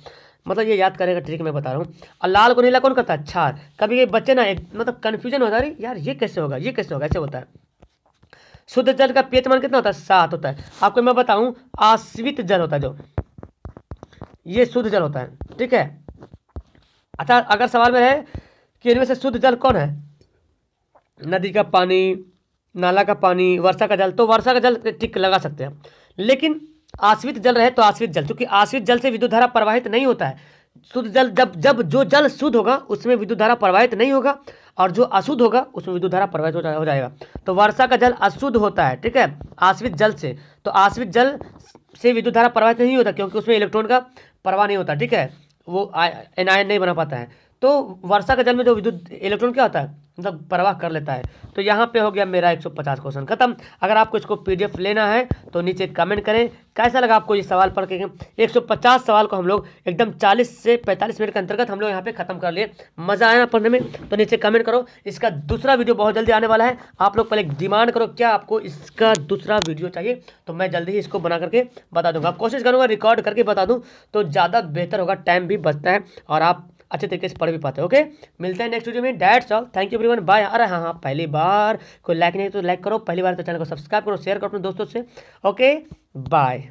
मतलब ये याद करेगा ट्रिक मैं बता रहा हूँ। और लाल को नीला कौन करता है? क्षार। कभी कभी बच्चे ना मतलब कन्फ्यूजन होता है, यार ये कैसे होगा, ये कैसे होगा, ऐसे होता है। शुद्ध जल का पीएच मान कितना होता है? 7 होता है। आपको मैं बताऊं, आश्वित जल होता है जो, ये शुद्ध जल होता है, ठीक है। अच्छा, अगर सवाल में है कि इनमें से शुद्ध जल कौन है, नदी का पानी, नाला का पानी, वर्षा का जल, तो वर्षा का जल टिक लगा सकते हैं। लेकिन आश्रित जल रहे तो आश्रित जल, क्योंकि आश्रित जल से विद्युत धारा प्रवाहित नहीं होता है। शुद्ध जल, जब जब जो जल शुद्ध होगा उसमें विद्युत धारा प्रवाहित नहीं होगा, और जो अशुद्ध होगा उसमें विद्युत धारा प्रवाहित हो जाएगा। तो वर्षा का जल अशुद्ध होता है, ठीक है, आश्रित जल से। तो आश्रित जल से विद्युत धारा प्रवाहित नहीं होता, क्योंकि उसमें इलेक्ट्रॉन का प्रवाह नहीं होता, ठीक है, वो एनायन नहीं बना पाता है। तो वर्षा के जल में जो विद्युत इलेक्ट्रॉन क्या होता है, मतलब प्रवाह कर लेता है। तो यहाँ पे हो गया मेरा 150 क्वेश्चन खत्म। अगर आपको इसको PDF लेना है तो नीचे कमेंट करें कैसा लगा आपको ये सवाल पढ़ के। 150 सवाल को हम लोग एकदम 40 से 45 मिनट के अंतर्गत हम लोग यहाँ पे खत्म कर लिए। मज़ा आया ना पढ़ने में? तो नीचे कमेंट करो। इसका दूसरा वीडियो बहुत जल्दी आने वाला है। आप लोग पहले डिमांड करो क्या आपको इसका दूसरा वीडियो चाहिए, तो मैं जल्दी ही इसको बना करके बता दूंगा। कोशिश करूँगा रिकॉर्ड करके बता दूँ तो ज़्यादा बेहतर होगा, टाइम भी बचता है और आप अच्छे तरीके से पढ़ भी पाते हैं। ओके, मिलते हैं नेक्स्ट वीडियो में। That's all, thank you everyone, bye. अरे हाँ, पहली बार कोई लाइक नहीं तो लाइक करो, पहली बार तो चैनल को सब्सक्राइब करो, शेयर करो अपने दोस्तों से। Okay, bye.